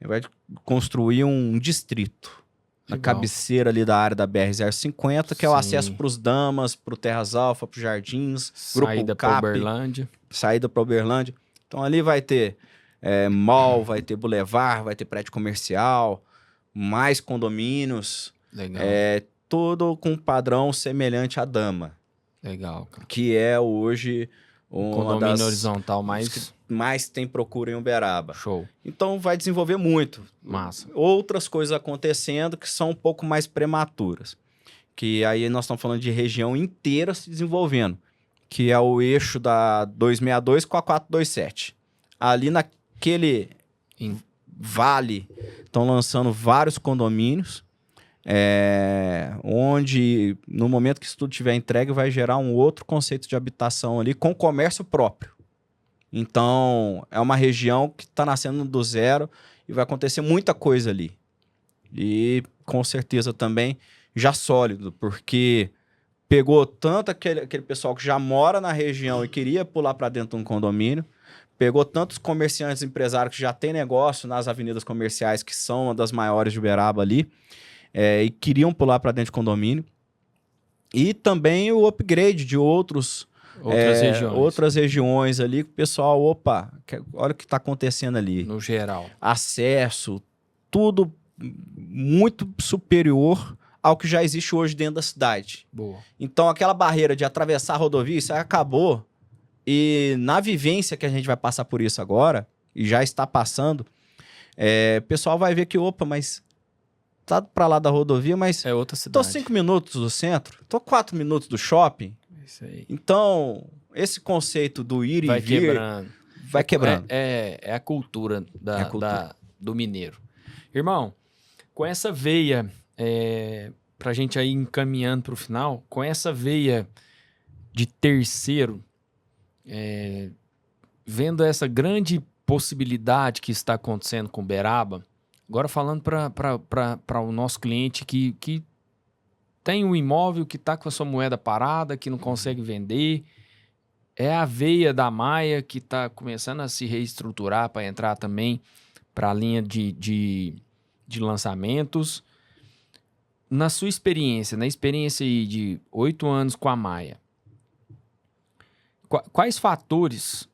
vai construir um distrito na cabeceira ali da área da BR-050, que é o acesso para os Damas, para o Terras Alfa, para os Jardins, saída para Uberlândia. Saída para Uberlândia. Então ali vai ter mall, vai ter boulevard, vai ter prédio comercial, mais condomínios. Legal. Tudo com padrão semelhante à Dama. Legal, cara. Que é hoje uma condomínio das horizontal mais tem procura em Uberaba. Show. Então vai desenvolver muito. Massa. Outras coisas acontecendo que são um pouco mais prematuras. Que aí nós estamos falando de região inteira se desenvolvendo. Que é o eixo da 262 com a 427. Ali naquele vale estão lançando vários condomínios, onde no momento que isso tudo estiver entregue vai gerar um outro conceito de habitação ali com comércio próprio. Então é uma região que está nascendo do zero e vai acontecer muita coisa ali. E com certeza também já sólido, porque pegou tanto aquele pessoal que já mora na região e queria pular para dentro de um condomínio, pegou tantos comerciantes, empresários que já têm negócio nas avenidas comerciais, que são uma das maiores de Uberaba ali, e queriam pular para dentro de condomínio. E também o upgrade de outras regiões ali, que o pessoal, opa, olha o que está acontecendo ali. No geral. Acesso, tudo muito superior ao que já existe hoje dentro da cidade. Boa. Então, aquela barreira de atravessar a rodovia, isso aí acabou. E na vivência que a gente vai passar por isso agora, e já está passando, o pessoal vai ver que, opa, mas tá para lá da rodovia, mas é outra cidade. Tô 5 minutos do centro, tô 4 minutos do shopping. Isso aí. Então, esse conceito do ir e vir vai quebrando. É a cultura do mineiro. Irmão, com essa veia para a gente aí encaminhando para o final, com essa veia de terceiro, vendo essa grande possibilidade que está acontecendo com o Uberaba, agora falando para o nosso cliente que tem um imóvel que está com a sua moeda parada, que não consegue vender, é a veia da Maia que está começando a se reestruturar para entrar também para a linha de lançamentos. Na sua experiência, na experiência aí de 8 anos com a Maia, quais fatores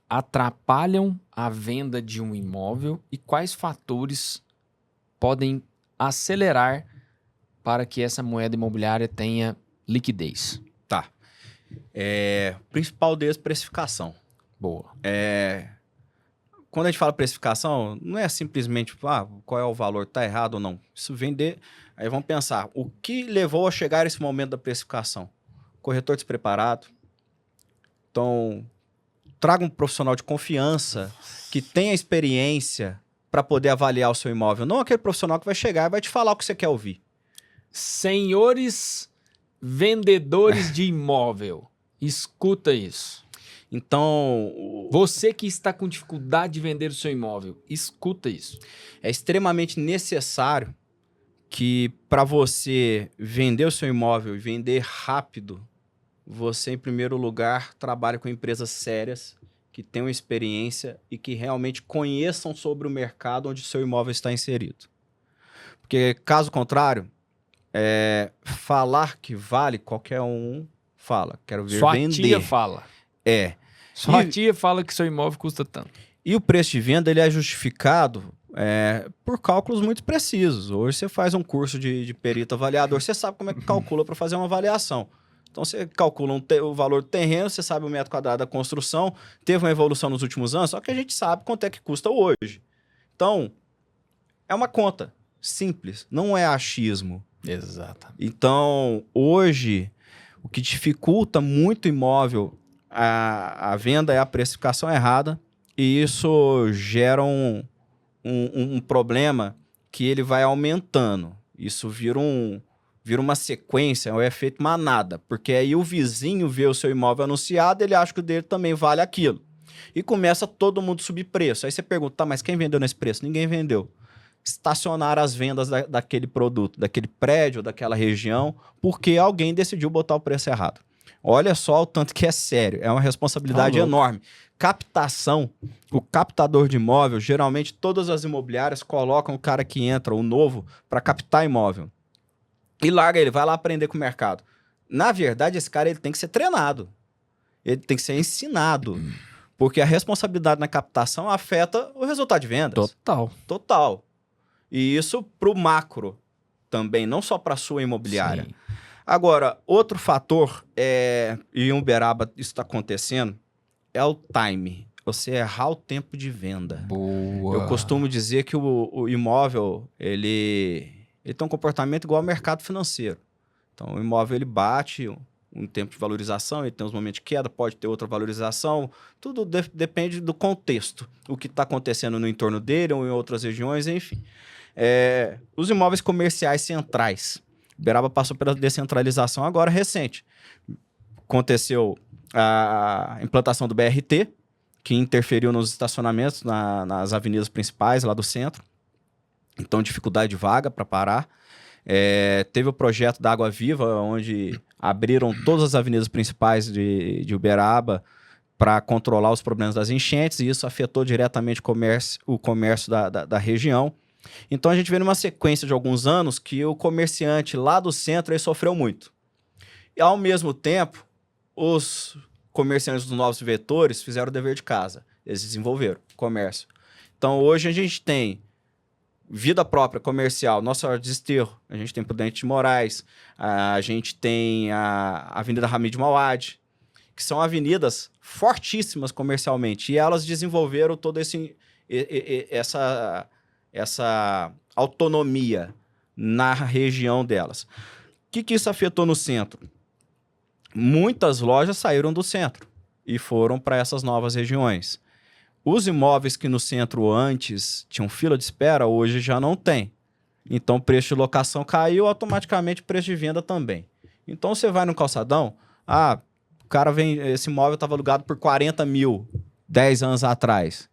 atrapalham a venda de um imóvel e quais fatores podem acelerar para que essa moeda imobiliária tenha liquidez? Tá. Principal deles, precificação. Boa. Quando a gente fala precificação, não é simplesmente qual é o valor, tá errado ou não. Isso vender... Aí vamos pensar, o que levou a chegar esse momento da precificação? Corretor despreparado. Então, traga um profissional de confiança que tenha experiência para poder avaliar o seu imóvel. Não aquele profissional que vai chegar e vai te falar o que você quer ouvir. Senhores vendedores de imóvel, escuta isso. Então... Você que está com dificuldade de vender o seu imóvel, escuta isso. É extremamente necessário que para você vender o seu imóvel e vender rápido, você, em primeiro lugar, trabalhe com empresas sérias, que tenham experiência e que realmente conheçam sobre o mercado onde o seu imóvel está inserido. Porque, caso contrário, falar que vale, qualquer um fala. Quero ver vender. Sua tia fala. Sua tia fala que seu imóvel custa tanto. E o preço de venda ele é justificado por cálculos muito precisos. Hoje você faz um curso de perito avaliador, você sabe como é que calcula para fazer uma avaliação. Então você calcula o valor do terreno, você sabe o metro quadrado da construção, teve uma evolução nos últimos anos, só que a gente sabe quanto é que custa hoje. Então, é uma conta simples, não é achismo. Exato. Então, hoje, o que dificulta muito o imóvel, a venda é a precificação errada, e isso gera um problema que ele vai aumentando. Isso vira uma sequência, um efeito manada, porque aí o vizinho vê o seu imóvel anunciado, ele acha que o dele também vale aquilo. E começa todo mundo a subir preço. Aí você pergunta, tá, mas quem vendeu nesse preço? Ninguém vendeu. Estacionaram as vendas daquele produto, daquele prédio, daquela região, porque alguém decidiu botar o preço errado. Olha só o tanto que é sério, é uma responsabilidade enorme. Captação, o captador de imóvel, geralmente todas as imobiliárias colocam o cara que entra, o novo, para captar imóvel. E larga ele, vai lá aprender com o mercado. Na verdade, esse cara ele tem que ser treinado. Ele tem que ser ensinado. Porque a responsabilidade na captação afeta o resultado de vendas. Total. E isso para o macro também, não só para a sua imobiliária. Sim. Agora, outro fator, e em Uberaba isso está acontecendo, é o time. Você errar o tempo de venda. Boa. Eu costumo dizer que o imóvel, ele tem um comportamento igual ao mercado financeiro. Então, o imóvel, ele bate um tempo de valorização, ele tem uns momentos de queda, pode ter outra valorização, tudo depende do contexto, o que está acontecendo no entorno dele ou em outras regiões, enfim. Os imóveis comerciais centrais. Uberaba passou pela descentralização agora recente. Aconteceu a implantação do BRT, que interferiu nos estacionamentos nas avenidas principais lá do centro. Então, dificuldade de vaga para parar. Teve o projeto da Água Viva, onde abriram todas as avenidas principais de Uberaba para controlar os problemas das enchentes, e isso afetou diretamente o comércio da região. Então, a gente vê numa sequência de alguns anos que o comerciante lá do centro ele sofreu muito. E, ao mesmo tempo, os comerciantes dos novos vetores fizeram o dever de casa. Eles desenvolveram comércio. Então, hoje a gente tem vida própria comercial, Nossa Senhora de Desterro, a gente tem Prudente de Moraes, a gente tem a Avenida Hamid Mawad, que são avenidas fortíssimas comercialmente, e elas desenvolveram toda essa autonomia na região delas. O que isso afetou no centro? Muitas lojas saíram do centro e foram para essas novas regiões. Os imóveis que no centro antes tinham fila de espera, hoje já não tem. Então o preço de locação caiu, automaticamente o preço de venda também. Então você vai no calçadão, o cara vem, esse imóvel estava alugado por 40 mil 10 anos atrás.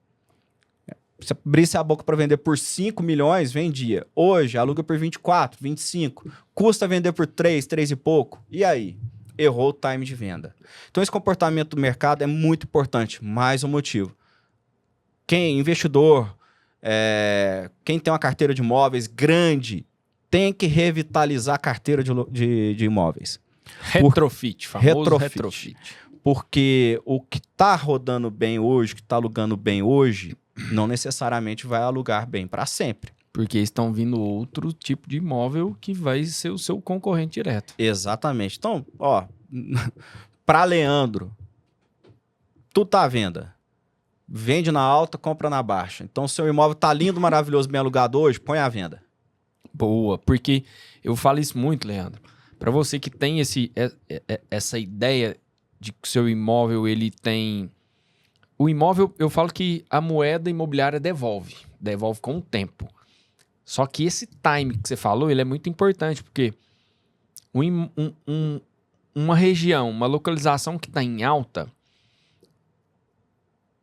Se abrisse a boca para vender por 5 milhões, vendia. Hoje, aluga por 24, 25. Custa vender por 3 e pouco. E aí? Errou o time de venda. Então, esse comportamento do mercado é muito importante. Mais um motivo. Quem, investidor, quem tem uma carteira de imóveis grande, tem que revitalizar a carteira de imóveis. Retrofit, famoso retrofit. Porque o que está rodando bem hoje, que está alugando bem hoje, não necessariamente vai alugar bem para sempre. Porque estão vindo outro tipo de imóvel que vai ser o seu concorrente direto. Exatamente. Então, para Leandro, tudo tá à venda. Vende na alta, compra na baixa. Então, seu imóvel tá lindo, maravilhoso, bem alugado hoje, põe à venda. Boa, porque eu falo isso muito, Leandro. Para você que tem essa ideia de que o seu imóvel, ele tem... O imóvel, eu falo que a moeda imobiliária devolve com o tempo. Só que esse time que você falou, ele é muito importante, porque uma região, uma localização que está em alta,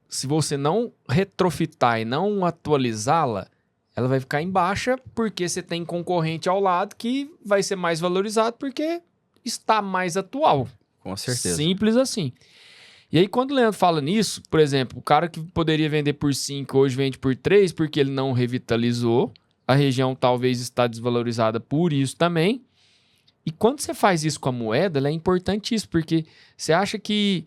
se você não retrofitar e não atualizá-la, ela vai ficar em baixa, porque você tem concorrente ao lado que vai ser mais valorizado porque está mais atual. Com certeza. Simples assim. E aí, quando o Leandro fala nisso, por exemplo, o cara que poderia vender por 5, hoje vende por 3, porque ele não revitalizou. A região talvez está desvalorizada por isso também. E quando você faz isso com a moeda, ela é importantíssimo, porque você acha que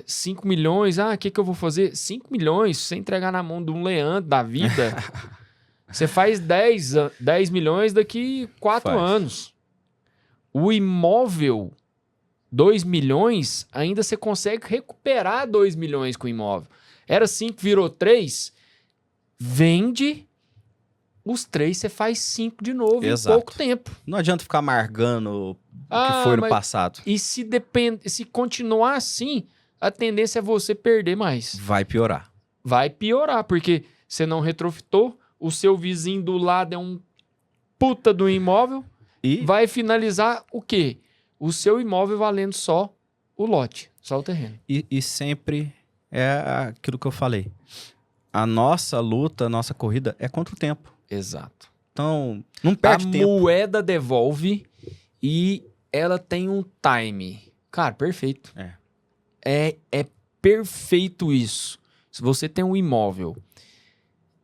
5 milhões, o que eu vou fazer? 5 milhões, se você entregar na mão de um Leandro da vida, você faz 10 milhões daqui 4 anos. O imóvel... 2 milhões, ainda você consegue recuperar 2 milhões com o imóvel. Era 5, virou 3, vende, os 3 você faz 5 de novo. Exato. Em pouco tempo. Não adianta ficar amargando o que foi no passado. E se continuar assim, a tendência é você perder mais. Vai piorar. Vai piorar, porque você não retrofitou, o seu vizinho do lado é um puta do imóvel, e vai finalizar o quê? O seu imóvel valendo só o lote, só o terreno. E sempre é aquilo que eu falei. A nossa luta, a nossa corrida é contra o tempo. Exato. Então, não perde tempo. A moeda devolve e ela tem um time. Cara, perfeito. É perfeito isso. Se você tem um imóvel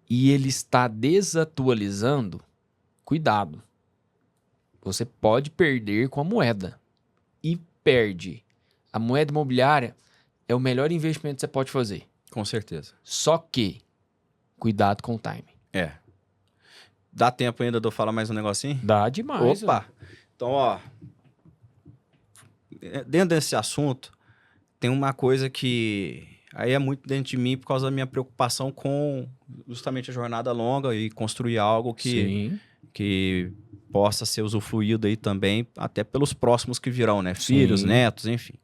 e ele está desatualizando, cuidado. Você pode perder com a moeda. E perde. A moeda imobiliária é o melhor investimento que você pode fazer. Com certeza. Só que, cuidado com o time. Dá tempo ainda de eu falar mais um negocinho? Dá demais. Opa! Então, dentro desse assunto, tem uma coisa que aí é muito dentro de mim por causa da minha preocupação com justamente a jornada longa e construir algo que possa ser usufruído aí também, até pelos próximos que virão, né? Filhos, netos, enfim.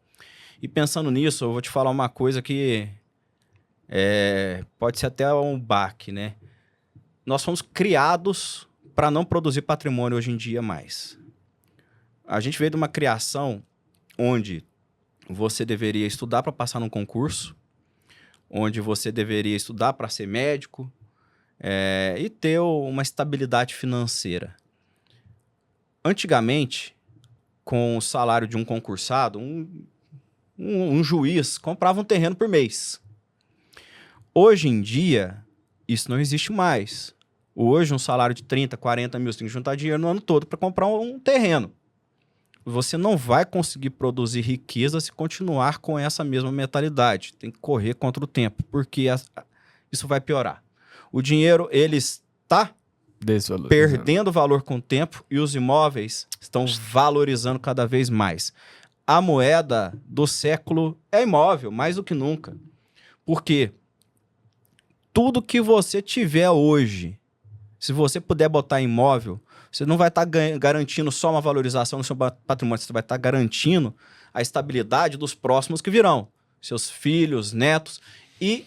E pensando nisso, eu vou te falar uma coisa que pode ser até um baque, né? Nós fomos criados para não produzir patrimônio hoje em dia mais. A gente veio de uma criação onde você deveria estudar para passar num concurso, onde você deveria estudar para ser médico e ter uma estabilidade financeira. Antigamente, com o salário de um concursado, um juiz comprava um terreno por mês. Hoje em dia, isso não existe mais. Hoje, um salário de 30, 40 mil, você tem que juntar dinheiro no ano todo para comprar um terreno. Você não vai conseguir produzir riqueza se continuar com essa mesma mentalidade. Tem que correr contra o tempo, porque isso vai piorar. O dinheiro, ele está perdendo valor com o tempo e os imóveis estão valorizando cada vez mais. A moeda do século é imóvel, mais do que nunca. Porque tudo que você tiver hoje, se você puder botar em imóvel, você não vai estar garantindo só uma valorização no seu patrimônio, você vai estar garantindo a estabilidade dos próximos que virão. Seus filhos, netos. E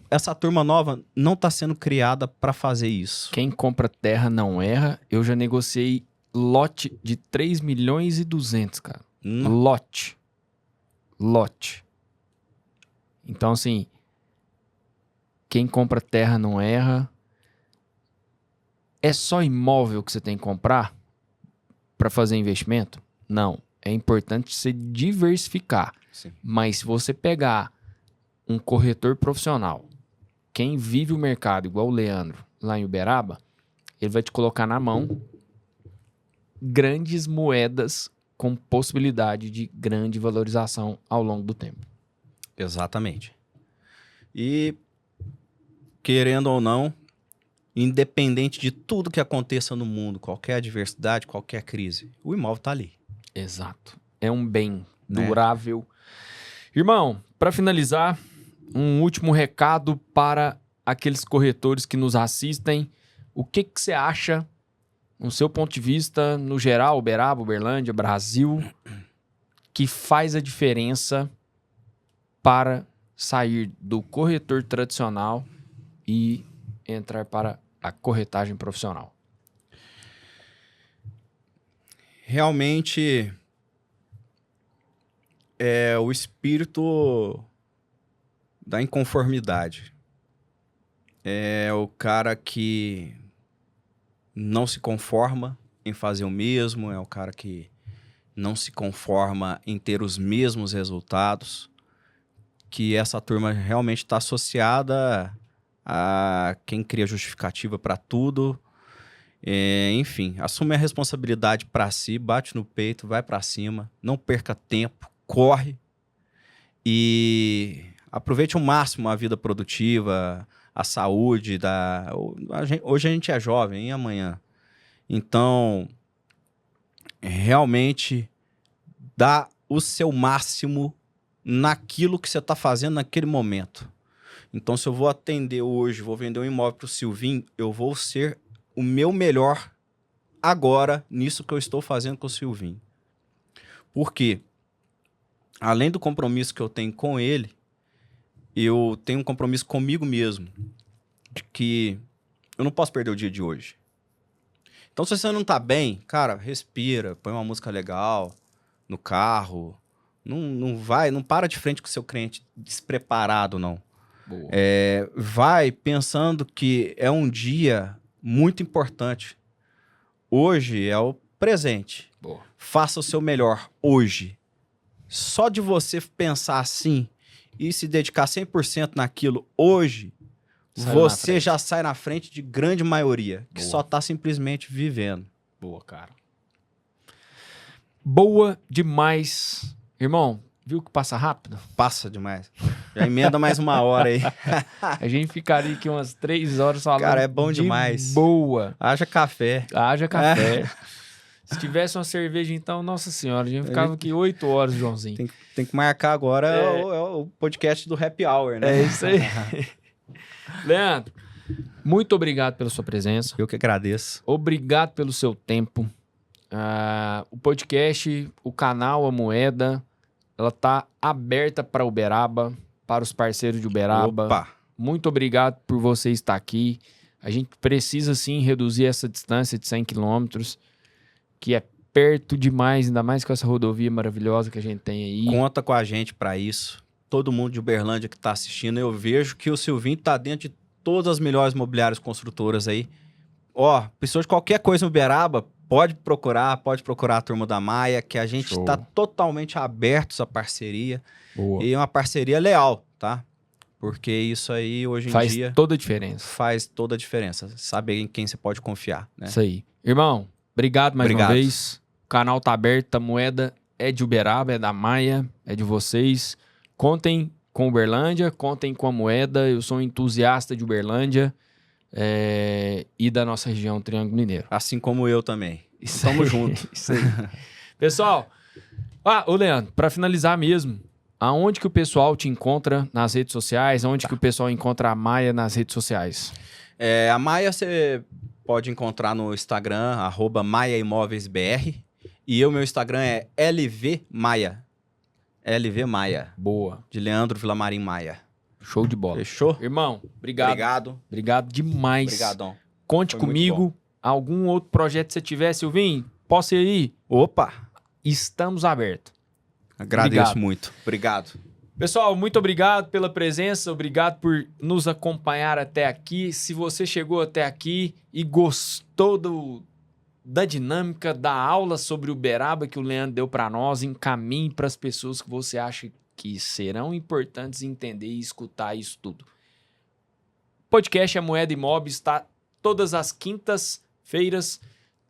essa turma nova não está sendo criada para fazer isso. Quem compra terra não erra. Eu já negociei lote de 3 milhões e 200, cara. Lote. Então, assim, quem compra terra não erra. É só imóvel que você tem que comprar para fazer investimento? Não. É importante você diversificar. Sim. Mas se você pegar um corretor profissional, quem vive o mercado, igual o Leandro, lá em Uberaba, ele vai te colocar na mão grandes moedas com possibilidade de grande valorização ao longo do tempo. Exatamente. E, querendo ou não, independente de tudo que aconteça no mundo, qualquer adversidade, qualquer crise, o imóvel está ali. Exato. É um bem Né? durável. Irmão, para finalizar, um último recado para aqueles corretores que nos assistem. O que você acha, no seu ponto de vista, no geral, Uberaba, Uberlândia, Brasil, que faz a diferença para sair do corretor tradicional e entrar para a corretagem profissional? Realmente é o espírito da inconformidade. É o cara que não se conforma em fazer o mesmo, é o cara que não se conforma em ter os mesmos resultados, que essa turma realmente está associada a quem cria justificativa para tudo. Enfim, assume a responsabilidade para si, bate no peito, vai para cima, não perca tempo, corre e aproveite ao máximo a vida produtiva, a saúde. Hoje a gente é jovem, e amanhã? Então, realmente, dá o seu máximo naquilo que você está fazendo naquele momento. Então, se eu vou atender hoje, vou vender um imóvel para o Silvinho, eu vou ser o meu melhor agora nisso que eu estou fazendo com o Silvinho. Por quê? Além do compromisso que eu tenho com ele, eu tenho um compromisso comigo mesmo, de que eu não posso perder o dia de hoje. Então, se você não tá bem, cara, respira, põe uma música legal no carro, não para de frente com o seu cliente despreparado, não. Boa. Vai pensando que é um dia muito importante. Hoje é o presente. Boa. Faça o seu melhor hoje. Só de você pensar assim e se dedicar 100% naquilo hoje, você já sai na frente de grande maioria, que só tá simplesmente vivendo. Boa, cara. Boa demais. Irmão, viu que passa rápido? Passa demais. Já emenda mais uma hora aí. A gente ficaria aqui umas 3 horas falando. Cara, é bom demais. Boa. Haja café. Haja café. Se tivesse uma cerveja, então, nossa senhora, a gente ficava aqui 8 horas, Joãozinho. Tem que marcar agora o podcast do Happy Hour, né? É isso aí. Leandro, muito obrigado pela sua presença. Eu que agradeço. Obrigado pelo seu tempo. O podcast, o canal A Moeda, ela tá aberta para Uberaba, para os parceiros de Uberaba. Opa! Muito obrigado por você estar aqui. A gente precisa, sim, reduzir essa distância de 100 quilômetros, que é perto demais, ainda mais com essa rodovia maravilhosa que a gente tem aí. Conta com a gente para isso. Todo mundo de Uberlândia que está assistindo, eu vejo que o Silvinho está dentro de todas as melhores imobiliárias construtoras aí. Pessoa de qualquer coisa em Uberaba, pode procurar a turma da Maia, que a gente está totalmente abertos à parceria. Boa. E uma parceria leal, tá? Porque isso aí, hoje em dia... Faz toda a diferença. Faz toda a diferença. Saber em quem você pode confiar, né? Isso aí. Irmão, obrigado mais uma vez. O canal tá aberto, a moeda é de Uberaba, é da Maia, é de vocês. Contem com Uberlândia, contem com a moeda. Eu sou um entusiasta de Uberlândia e da nossa região Triângulo Mineiro. Assim como eu também. Tamo junto. Isso aí. Pessoal, ô Leandro, para finalizar mesmo, aonde que o pessoal te encontra nas redes sociais? Aonde que o pessoal encontra a Maia nas redes sociais? A Maia você pode encontrar no Instagram, @maiaimoveisbr. E meu Instagram é LV Maia. LV Maia. Boa. De Leandro Vilamarim Maia. Show de bola. Fechou? Irmão, obrigado. Obrigado. Obrigado demais. Obrigadão. Conte Foi muito comigo. Algum outro projeto que você tiver, Silvinho, posso ir aí? Opa! Estamos abertos. Agradeço Obrigado. muito. Obrigado. Pessoal, muito obrigado pela presença, obrigado por nos acompanhar até aqui. Se você chegou até aqui e gostou da dinâmica, da aula sobre Uberaba que o Leandro deu para nós, encaminhe para as pessoas que você acha que serão importantes entender e escutar isso tudo. O podcast A Moeda Imob está todas as quintas-feiras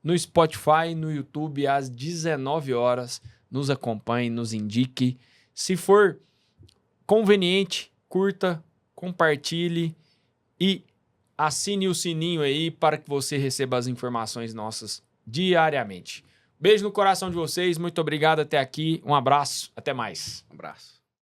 no Spotify, no YouTube, às 19 horas. Nos acompanhe, nos indique. Se for conveniente, curta, compartilhe e assine o sininho aí para que você receba as informações nossas diariamente. Beijo no coração de vocês, muito obrigado até aqui, um abraço, até mais. Um abraço.